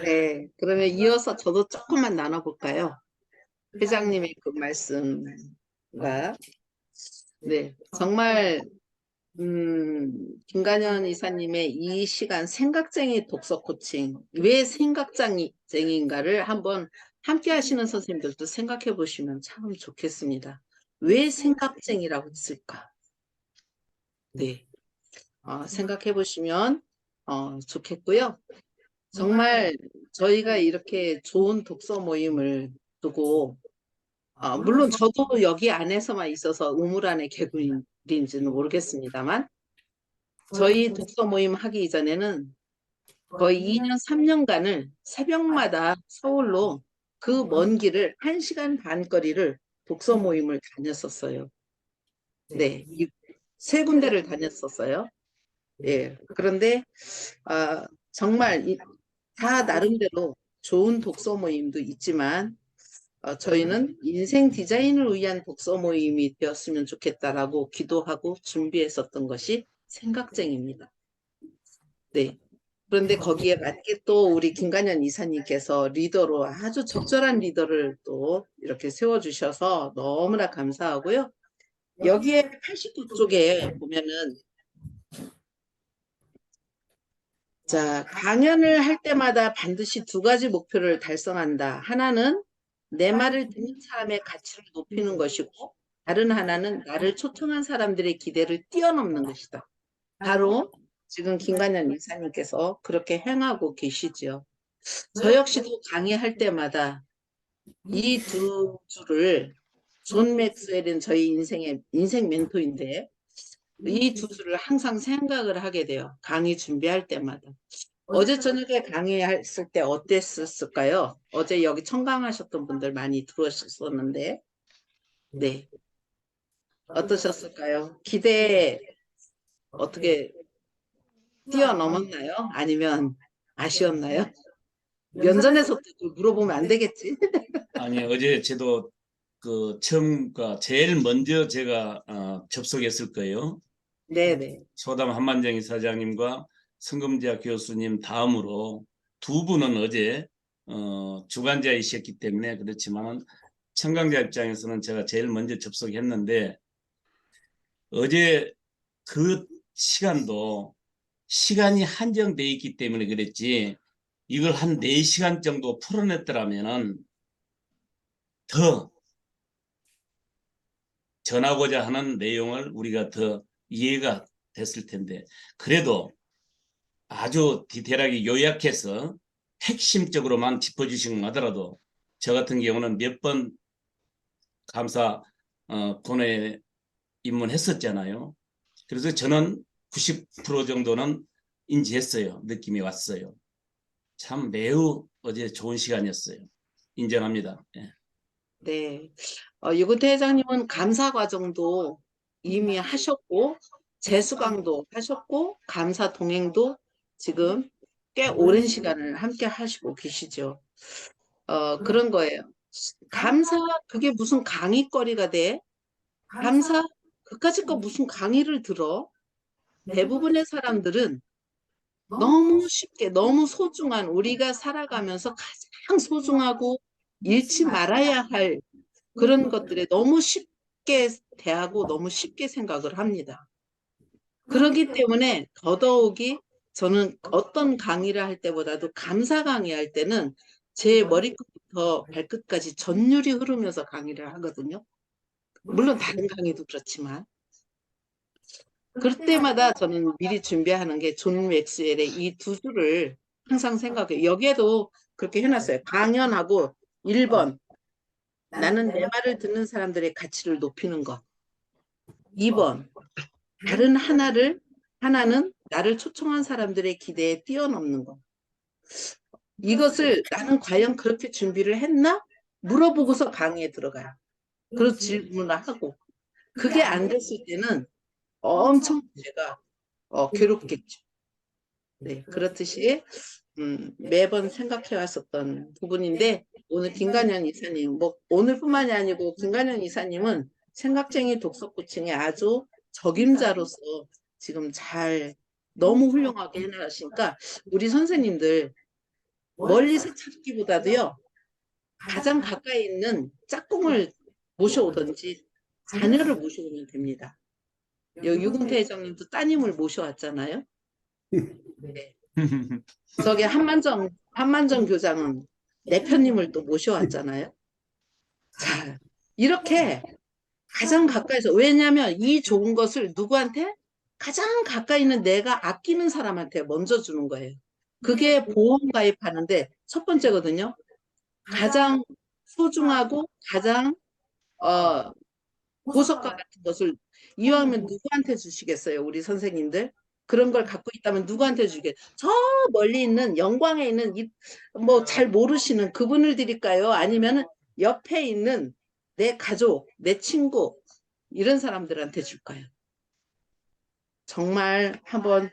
네, 그러면 이어서 저도 조금만 나눠볼까요? 회장님의 그 말씀과 네, 정말 김관현 이사님의 이 시간 생각쟁이 독서 코칭 왜 생각쟁이인가를 한번 함께 하시는 선생님들도 생각해 보시면 참 좋겠습니다. 왜 생각쟁이라고 했을까? 네, 생각해 보시면 좋겠고요. 정말 저희가 이렇게 좋은 독서 모임을 두고 물론 저도 여기 안에서만 있어서 우물 안의 개구리인지는 모르겠습니다만 저희 독서 모임 하기 이전에는 거의 2년, 3년간을 새벽마다 서울로 그 먼 길을 1시간 반 거리를 독서 모임을 다녔었어요. 네, 세 군데를 다녔었어요. 예, 그런데 정말 다 나름대로 좋은 독서 모임도 있지만 저희는 인생 디자인을 위한 독서 모임이 되었으면 좋겠다라고 기도하고 준비했었던 것이 생각쟁입니다. 네. 그런데 거기에 맞게 또 우리 김관현 이사님께서 리더로 아주 적절한 리더를 또 이렇게 세워주셔서 너무나 감사하고요. 여기에 89쪽에 보면은 자, 강연을 할 때마다 반드시 두 가지 목표를 달성한다. 하나는 내 말을 듣는 사람의 가치를 높이는 것이고 다른 하나는 나를 초청한 사람들의 기대를 뛰어넘는 것이다. 바로 지금 김관현 이사님께서 그렇게 행하고 계시죠. 저 역시도 강의할 때마다 이 두 줄을 존 맥스웰은 저희 인생 멘토인데 이 두 줄을 항상 생각을 하게 돼요. 강의 준비할 때마다. 어제 저녁에 강의했을 때 어땠을까요? 어제 여기 청강하셨던 분들 많이 들어오셨었는데, 네. 어떠셨을까요? 기대 어떻게 뛰어넘었나요? 아니면 아쉬웠나요? 면전에서 또 물어보면 안 되겠지? 아니 어제 저도 그 처음과 제일 먼저 제가 접속했을 거예요. 네네. 소담 한만정 이사장님과 성금자 교수님 다음으로 두 분은 어제 주관자이셨기 때문에 그렇지만은 청강자 입장에서는 제가 제일 먼저 접속했는데 어제 그 시간도 시간이 한정돼 있기 때문에 그랬지 이걸 한 4시간 정도 풀어냈더라면은 더 전하고자 하는 내용을 우리가 더 이해가 됐을 텐데 그래도 아주 디테일하게 요약해서 핵심적으로만 짚어주신 하더라도 저 같은 경우는 몇 번 감사 본회에 입문했었잖아요. 그래서 저는 90% 정도는 인지했어요. 느낌이 왔어요. 참 매우 어제 좋은 시간이었어요. 인정합니다. 예. 네. 유근태 회장님은 감사 과정도 이미 하셨고, 재수강도 하셨고, 감사 동행도 지금 꽤 오랜 시간을 함께 하시고 계시죠. 그런 거예요. 감사, 그게 무슨 강의거리가 돼? 감사, 그까짓 거 무슨 강의를 들어? 대부분의 사람들은 너무 쉽게, 너무 소중한, 우리가 살아가면서 가장 소중하고 잃지 말아야 할 그런 것들에 너무 쉽게 대하고 너무 쉽게 생각을 합니다. 그렇기 때문에 더더욱이 저는 어떤 강의를 할 때보다도 감사 강의할 때는 제 머리끝부터 발끝까지 전율이 흐르면서 강의를 하거든요. 물론 다른 강의도 그렇지만. 그럴 때마다 저는 미리 준비하는 게 존 맥스웰의 이 두 줄을 항상 생각해요. 여기에도 그렇게 해놨어요. 강연하고 1번, 나는 내 말을 듣는 사람들의 가치를 높이는 것. 2번, 다른 하나는 나를 초청한 사람들의 기대에 뛰어넘는 것. 이것을 나는 과연 그렇게 준비를 했나? 물어보고서 강의에 들어가요. 그런 질문을 하고. 그게 안 됐을 때는 엄청 제가 괴롭겠죠. 네, 그렇듯이 매번 생각해 왔었던 부분인데 오늘 김관현 이사님, 뭐 오늘뿐만이 아니고 김관현 이사님은 생각쟁이 독서코칭의 아주 적임자로서 지금 잘 너무 훌륭하게 해나가시니까 우리 선생님들 멀리서 찾기보다도요 가장 가까이 있는 짝꿍을 모셔오든지 자녀를 모셔오면 됩니다. 유근태 회장님도 따님을 모셔왔잖아요. 네. 저기 한만정 교장은 내편님을 또 모셔왔잖아요. 자, 이렇게 가장 가까이서, 왜냐하면 이 좋은 것을 누구한테? 가장 가까이 있는 내가 아끼는 사람한테 먼저 주는 거예요. 그게 보험 가입하는데 첫 번째거든요. 가장 소중하고 가장 보석과 같은 것을 이왕이면 누구한테 주시겠어요? 우리 선생님들? 그런 걸 갖고 있다면 누구한테 주게? 저 멀리 있는 영광에 있는 뭐 잘 모르시는 그분을 드릴까요? 아니면 옆에 있는 내 가족, 내 친구 이런 사람들한테 줄까요? 정말 한번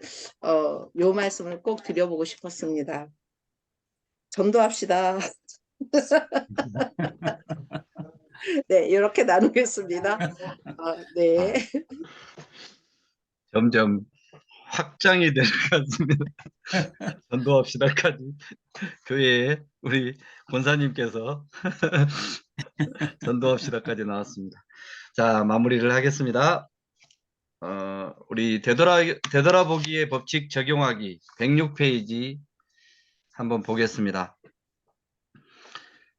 요 말씀을 꼭 드려보고 싶었습니다. 전도합시다. 네, 이렇게 나누겠습니다. 네. 점점 확장이 되는 것 같습니다. 전도합시다까지 교회에 우리 권사님께서 전도합시다까지 나왔습니다. 자, 마무리를 하겠습니다. 우리 되돌아보기의 법칙 적용하기 106페이지 한번 보겠습니다.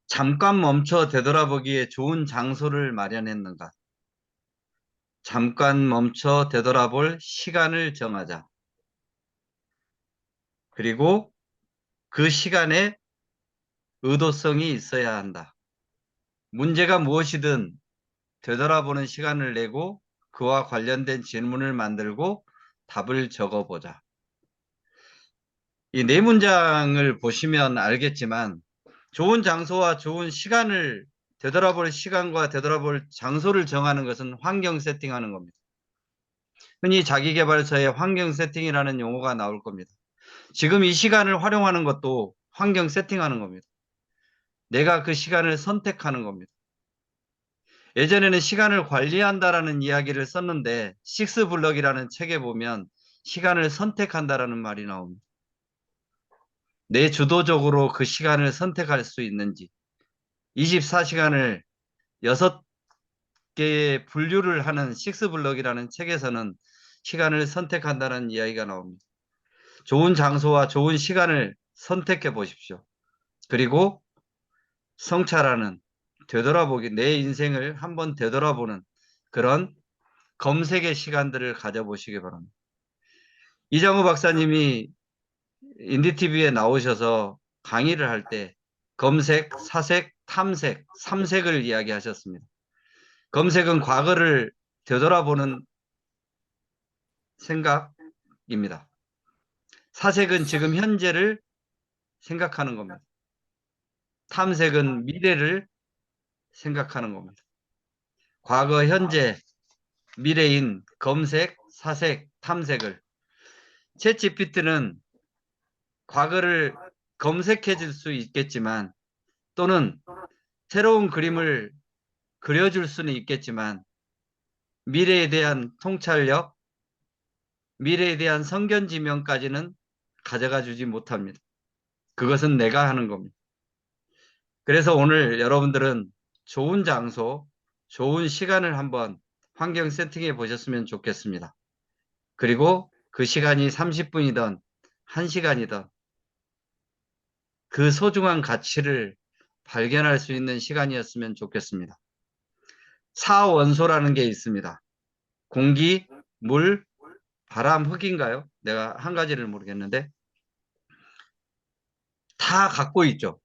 잠깐 멈춰 되돌아보기에 좋은 장소를 마련했는가? 잠깐 멈춰 되돌아볼 시간을 정하자. 그리고 그 시간에 의도성이 있어야 한다. 문제가 무엇이든 되돌아보는 시간을 내고 그와 관련된 질문을 만들고 답을 적어보자. 이 네 문장을 보시면 알겠지만 좋은 장소와 좋은 시간을 되돌아볼 시간과 되돌아볼 장소를 정하는 것은 환경 세팅하는 겁니다. 흔히 자기계발서에 환경 세팅이라는 용어가 나올 겁니다. 지금 이 시간을 활용하는 것도 환경 세팅하는 겁니다. 내가 그 시간을 선택하는 겁니다. 예전에는 시간을 관리한다라는 이야기를 썼는데 식스블럭이라는 책에 보면 시간을 선택한다라는 말이 나옵니다. 내 주도적으로 그 시간을 선택할 수 있는지 24시간을 6개의 분류를 하는 식스블럭이라는 책에서는 시간을 선택한다는 이야기가 나옵니다. 좋은 장소와 좋은 시간을 선택해 보십시오. 그리고 성찰하는, 되돌아보기, 내 인생을 한번 되돌아보는 그런 검색의 시간들을 가져보시기 바랍니다. 이장우 박사님이 인디TV에 나오셔서 강의를 할 때 검색, 사색, 탐색, 삼색을 이야기하셨습니다. 검색은 과거를 되돌아보는 생각입니다. 사색은 지금 현재를 생각하는 겁니다. 탐색은 미래를 생각하는 겁니다. 과거, 현재, 미래인 검색, 사색, 탐색을 챗GPT는 과거를 검색해 줄 수 있겠지만 또는 새로운 그림을 그려줄 수는 있겠지만 미래에 대한 통찰력, 미래에 대한 성견지명까지는 가져가 주지 못합니다. 그것은 내가 하는 겁니다. 그래서 오늘 여러분들은 좋은 장소, 좋은 시간을 한번 환경 세팅해 보셨으면 좋겠습니다. 그리고 그 시간이 30분이든 1시간이든 그 소중한 가치를 발견할 수 있는 시간이었으면 좋겠습니다. 사원소라는 게 있습니다. 공기, 물, 바람, 흙인가요? 내가 한 가지를 모르겠는데 다 갖고 있죠.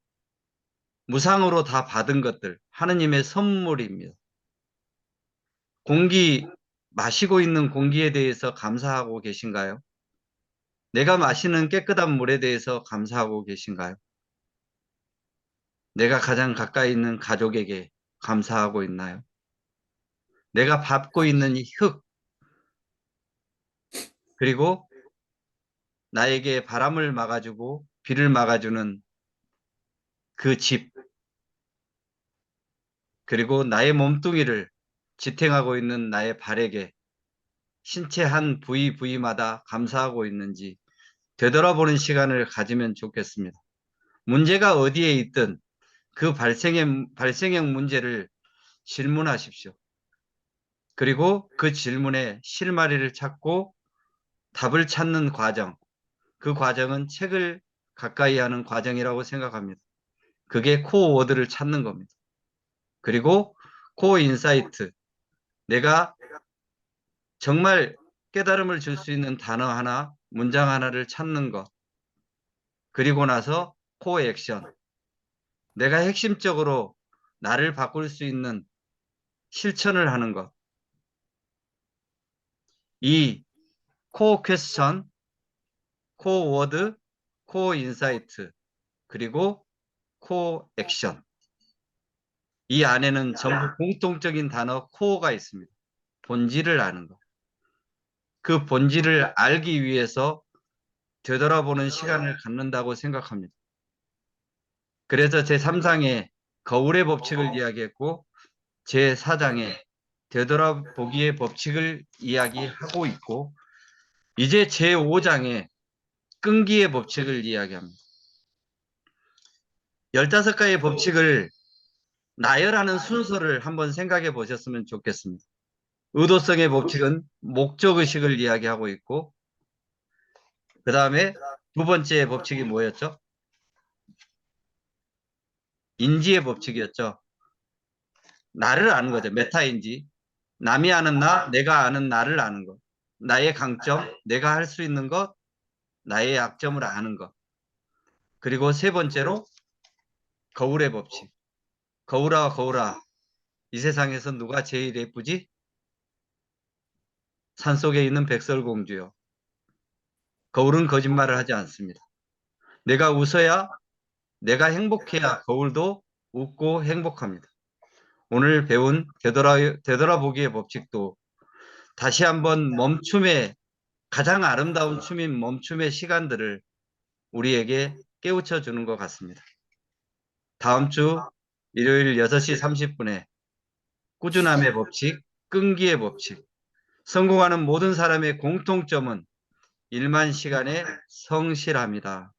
무상으로 다 받은 것들, 하느님의 선물입니다. 공기, 마시고 있는 공기에 대해서 감사하고 계신가요? 내가 마시는 깨끗한 물에 대해서 감사하고 계신가요? 내가 가장 가까이 있는 가족에게 감사하고 있나요? 내가 밟고 있는 이 흙, 그리고 나에게 바람을 막아주고 비를 막아주는 그 집, 그리고 나의 몸뚱이를 지탱하고 있는 나의 발에게 신체 한 부위 부위마다 감사하고 있는지 되돌아보는 시간을 가지면 좋겠습니다. 문제가 어디에 있든 그 발생형 문제를 질문하십시오. 그리고 그 질문에 실마리를 찾고 답을 찾는 과정, 그 과정은 책을 가까이 하는 과정이라고 생각합니다. 그게 코어 워드를 찾는 겁니다. 그리고 코어 인사이트, 내가 정말 깨달음을 줄 수 있는 단어 하나, 문장 하나를 찾는 것. 그리고 나서 코어 액션, 내가 핵심적으로 나를 바꿀 수 있는 실천을 하는 것. 이 코어 퀘스천, 코어 워드, 코어 인사이트, 그리고 코어 액션. 이 안에는 전부 공통적인 단어 코어가 있습니다. 본질을 아는 것. 그 본질을 알기 위해서 되돌아보는 시간을 갖는다고 생각합니다. 그래서 제3장에 거울의 법칙을 이야기했고 제4장에 되돌아보기의 법칙을 이야기하고 있고 이제 제5장에 끈기의 법칙을 이야기합니다. 15가지의 법칙을 나열하는 순서를 한번 생각해 보셨으면 좋겠습니다. 의도성의 법칙은 목적의식을 이야기하고 있고 그 다음에 두 번째 법칙이 뭐였죠? 인지의 법칙이었죠. 나를 아는 거죠. 메타인지. 남이 아는 나, 내가 아는 나를 아는 것. 나의 강점, 내가 할 수 있는 것, 나의 약점을 아는 것. 그리고 세 번째로 거울의 법칙. 거울아, 거울아. 이 세상에서 누가 제일 예쁘지? 산속에 있는 백설공주요. 거울은 거짓말을 하지 않습니다. 내가 웃어야, 내가 행복해야 거울도 웃고 행복합니다. 오늘 배운 되돌아보기의 법칙도 다시 한번 가장 아름다운 춤인 멈춤의 시간들을 우리에게 깨우쳐 주는 것 같습니다. 다음 주 일요일 6시 30분에 꾸준함의 법칙, 끈기의 법칙, 성공하는 모든 사람의 공통점은 1만 시간의 성실함이다.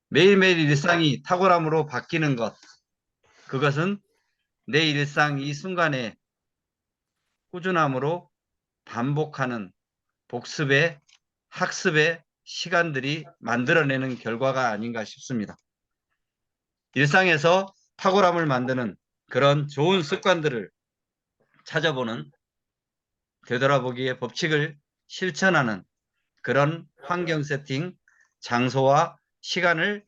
매일매일 일상이 탁월함으로 바뀌는 것, 그것은 내 일상 이 순간에 꾸준함으로 반복하는 복습의 학습의 시간들이 만들어내는 결과가 아닌가 싶습니다. 일상에서 탁월함을 만드는 그런 좋은 습관들을 찾아보는 되돌아보기의 법칙을 실천하는 그런 환경 세팅, 장소와 시간을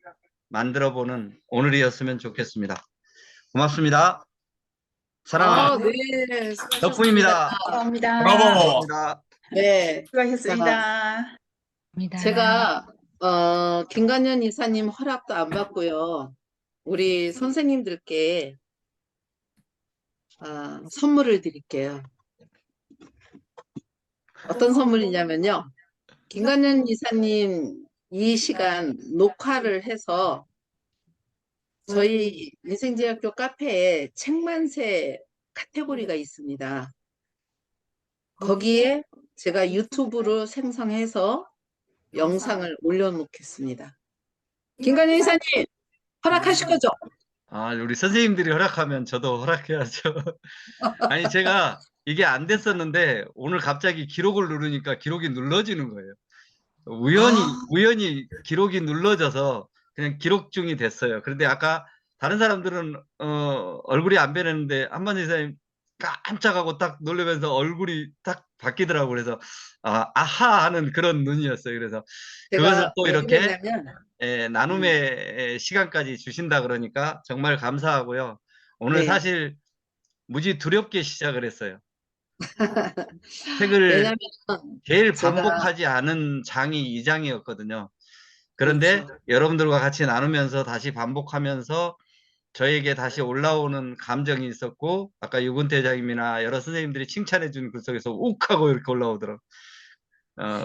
만들어보는 오늘이었으면 좋겠습니다. 고맙습니다. 사랑합니다. 네, 덕분입니다. 감사합니다. 브라보! 감사합니다. 네, 수고하셨습니다. 제가 김관현 이사님 허락도 안 받고요. 우리 선생님들께 선물을 드릴게요. 어떤 선물이냐면요. 김관현 이사님 이 시간 녹화를 해서 저희 인생제약교 카페에 책만세 카테고리가 있습니다. 거기에 제가 유튜브로 생성해서 영상을 올려놓겠습니다. 김관현 이사님 허락하실 거죠? 우리 선생님들이 허락하면 저도 허락해야죠. 아니, 제가 이게 안 됐었는데 오늘 갑자기 기록을 누르니까 기록이 눌러지는 거예요. 우연히 기록이 눌러져서 그냥 기록 중이 됐어요. 그런데 아까 다른 사람들은 얼굴이 안 변했는데 한만희 선생님 깜짝하고 딱 놀라면서 얼굴이 딱 바뀌더라고요. 그래서 아하 하는 그런 눈이었어요. 그래서 그것을 또 이렇게 나눔의 시간까지 주신다 그러니까 정말 감사하고요. 오늘 네. 사실 무지 두렵게 시작을 했어요. 책을 왜냐면 제일 제가- 반복하지 않은 장이 2장이었거든요. 그런데 그렇죠. 여러분들과 같이 나누면서 다시 반복하면서 저에게 다시 올라오는 감정이 있었고, 아까 유근태 장님이나 여러 선생님들이 칭찬해 준 글 속에서 욱 하고 이렇게 올라오더라고요.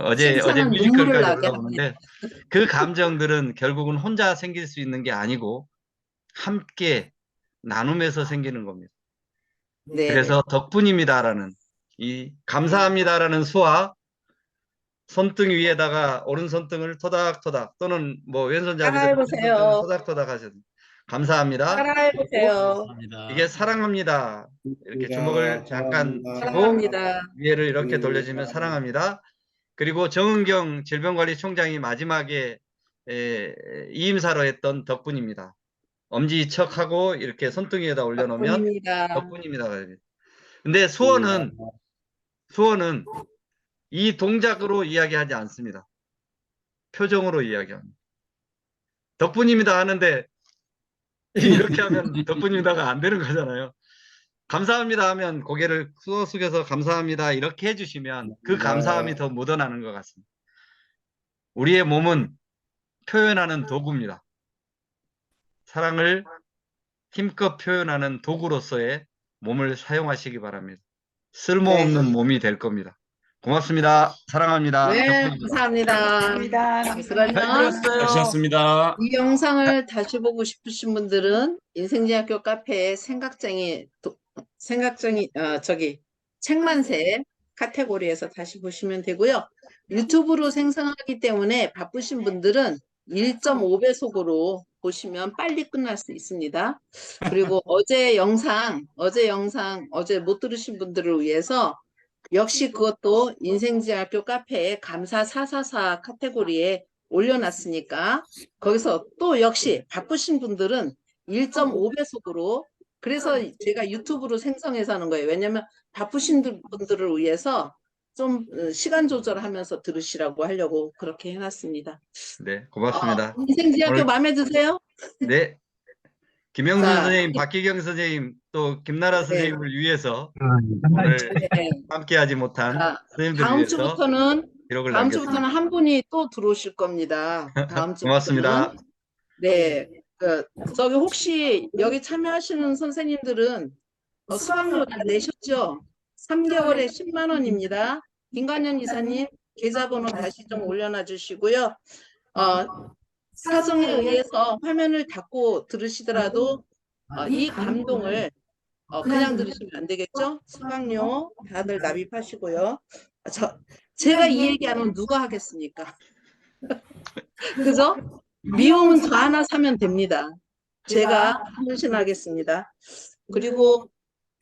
어제 칭찬은 눈물을 뮤지컬까지 나게 올라오는데 그 감정들은 결국은 혼자 생길 수 있는 게 아니고 함께 나눔에서 생기는 겁니다. 네. 그래서 덕분입니다라는 이 감사합니다라는 수와 손등 위에다가 오른손등을 토닥토닥 또는 뭐 왼손잡이들 따라해보세요. 왼손등을 토닥토닥 하셔도 감사합니다. 따라해보세요. 이게 사랑합니다. 이렇게 주먹을 잠깐 쥐고 사랑합니다. 위에를 이렇게 돌려주면 사랑합니다. 그리고 정은경 질병관리총장이 마지막에 이임사로 했던 덕분입니다. 엄지척하고 이렇게 손등위에다 올려놓으면 덕분입니다. 덕분입니다. 근데 수어는 이 동작으로 이야기하지 않습니다. 표정으로 이야기합니다. 덕분입니다 하는데 이렇게 하면 덕분입니다가 안 되는 거잖아요. 감사합니다 하면 고개를 숙여서 감사합니다 이렇게 해주시면 그 감사함이 더 묻어나는 것 같습니다. 우리의 몸은 표현하는 도구입니다. 사랑을 힘껏 표현하는 도구로서의 몸을 사용하시기 바랍니다. 쓸모없는 몸이 될 겁니다. 고맙습니다. 사랑합니다. 네, 덕분입니다. 감사합니다. 감사합니다. 그러면 하셨습니다. 이 영상을 다시 보고 싶으신 분들은 인생제약교 카페에 책만세 카테고리에서 다시 보시면 되고요. 유튜브로 생성하기 때문에 바쁘신 분들은 1.5배속으로 보시면 빨리 끝날 수 있습니다. 그리고 어제 못 들으신 분들을 위해서 역시 그것도 인생제약교 카페에 감사 444 카테고리에 올려놨으니까 거기서 또 역시 바쁘신 분들은 1.5배속으로 그래서 제가 유튜브로 생성해서 하는 거예요. 왜냐하면 바쁘신 분들을 위해서 좀 시간 조절하면서 들으시라고 하려고 그렇게 해놨습니다. 네, 고맙습니다. 인생제약교 오늘- 마음에 드세요? 네. 김영선 자, 선생님, 박기경 선생님, 또 김나라 네. 선생님을 위해서 오늘 네. 함께하지 못한 자, 선생님들을 다음 위해서 주부터는 기록을 다음 남겼습니다. 주부터는 한 분이 또 들어오실 겁니다. 다음 주부터는. 고맙습니다. 네. 저기 혹시 여기 참여하시는 선생님들은 수강료 다 내셨죠? 3개월에 10만 원입니다. 김관현 이사님 계좌번호 다시 좀 올려놔 주시고요. 사정에 의해서 화면을 닫고 들으시더라도 이 감동을 그냥 들으시면 안 되겠죠? 수강료 다들 납입하시고요. 제가 이 얘기하면 누가 하겠습니까? 그죠? 미움은 저 하나 사면 됩니다. 제가 헌신하겠습니다. 그리고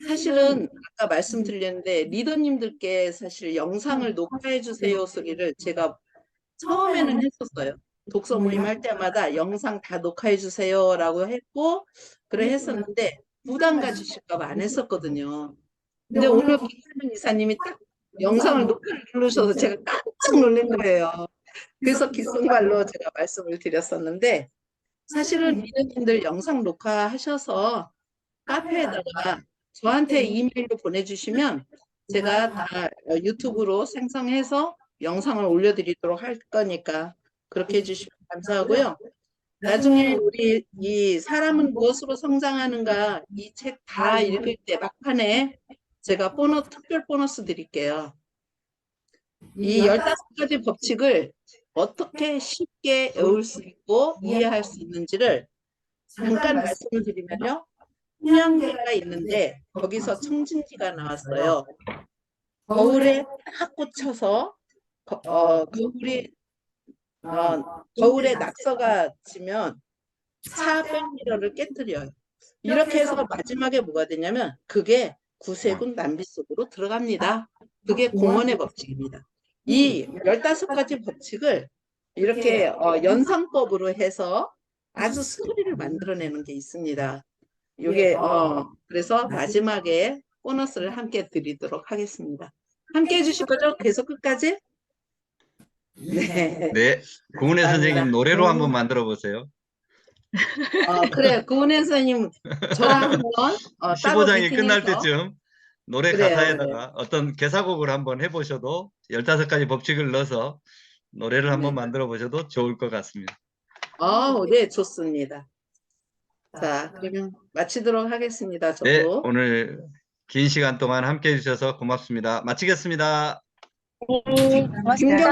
사실은 아까 말씀드렸는데 리더님들께 사실 영상을 녹화해 주세요 소리를 제가 처음에는 했었어요. 독서 모임 할 때마다 영상 다 녹화해 주세요라고 했고 그래 했었는데 부담 가지실까 봐 안 했었거든요. 근데 오늘 김관현 이사님이 딱 영상을 녹화를 누르셔서 제가 깜짝 놀란 거예요. 그래서 귓속말로 제가 말씀을 드렸었는데 사실은 리더님들 영상 녹화하셔서 카페에다가 저한테 이메일로 보내주시면 제가 다 유튜브로 생성해서 영상을 올려드리도록 할 거니까 그렇게 해주시면 감사하고요. 나중에 우리 이 사람은 무엇으로 성장하는가 이 책 다 읽을 때 막판에 제가 특별 보너스 드릴게요. 이 15가지 법칙을 어떻게 쉽게 외울 수 있고 이해할 수 있는지를 잠깐 말씀을 드리면요. 휴양지가 있는데 거기서 청진기가 나왔어요. 거울에 딱 꽂혀서 거울에 낙서가 지면 400m를 깨뜨려요. 이렇게 해서 마지막에 뭐가 되냐면 그게 구세군 남비 속으로 들어갑니다. 그게 공원의 법칙입니다. 이 15가지 법칙을 이렇게 연상법으로 해서 아주 스토리를 만들어내는 게 있습니다. 이게 그래서 마지막에 보너스를 함께 드리도록 하겠습니다. 함께 해주실 거죠? 계속 끝까지? 네. 네, 구은혜 선생님 노래로 한번 만들어 보세요. 그래, 구은혜 선생님 저랑 한번 따로 15장이 끝날 미팅해서 때쯤 노래 그래요, 가사에다가 어떤 개사곡을 한번 해보셔도 15가지 법칙을 넣어서 노래를 한번 만들어 보셔도 좋을 것 같습니다. 네, 좋습니다. 자, 그러면 마치도록 하겠습니다. 네, 저도. 오늘 긴 시간 동안 함께 해주셔서 고맙습니다. 마치겠습니다. 김경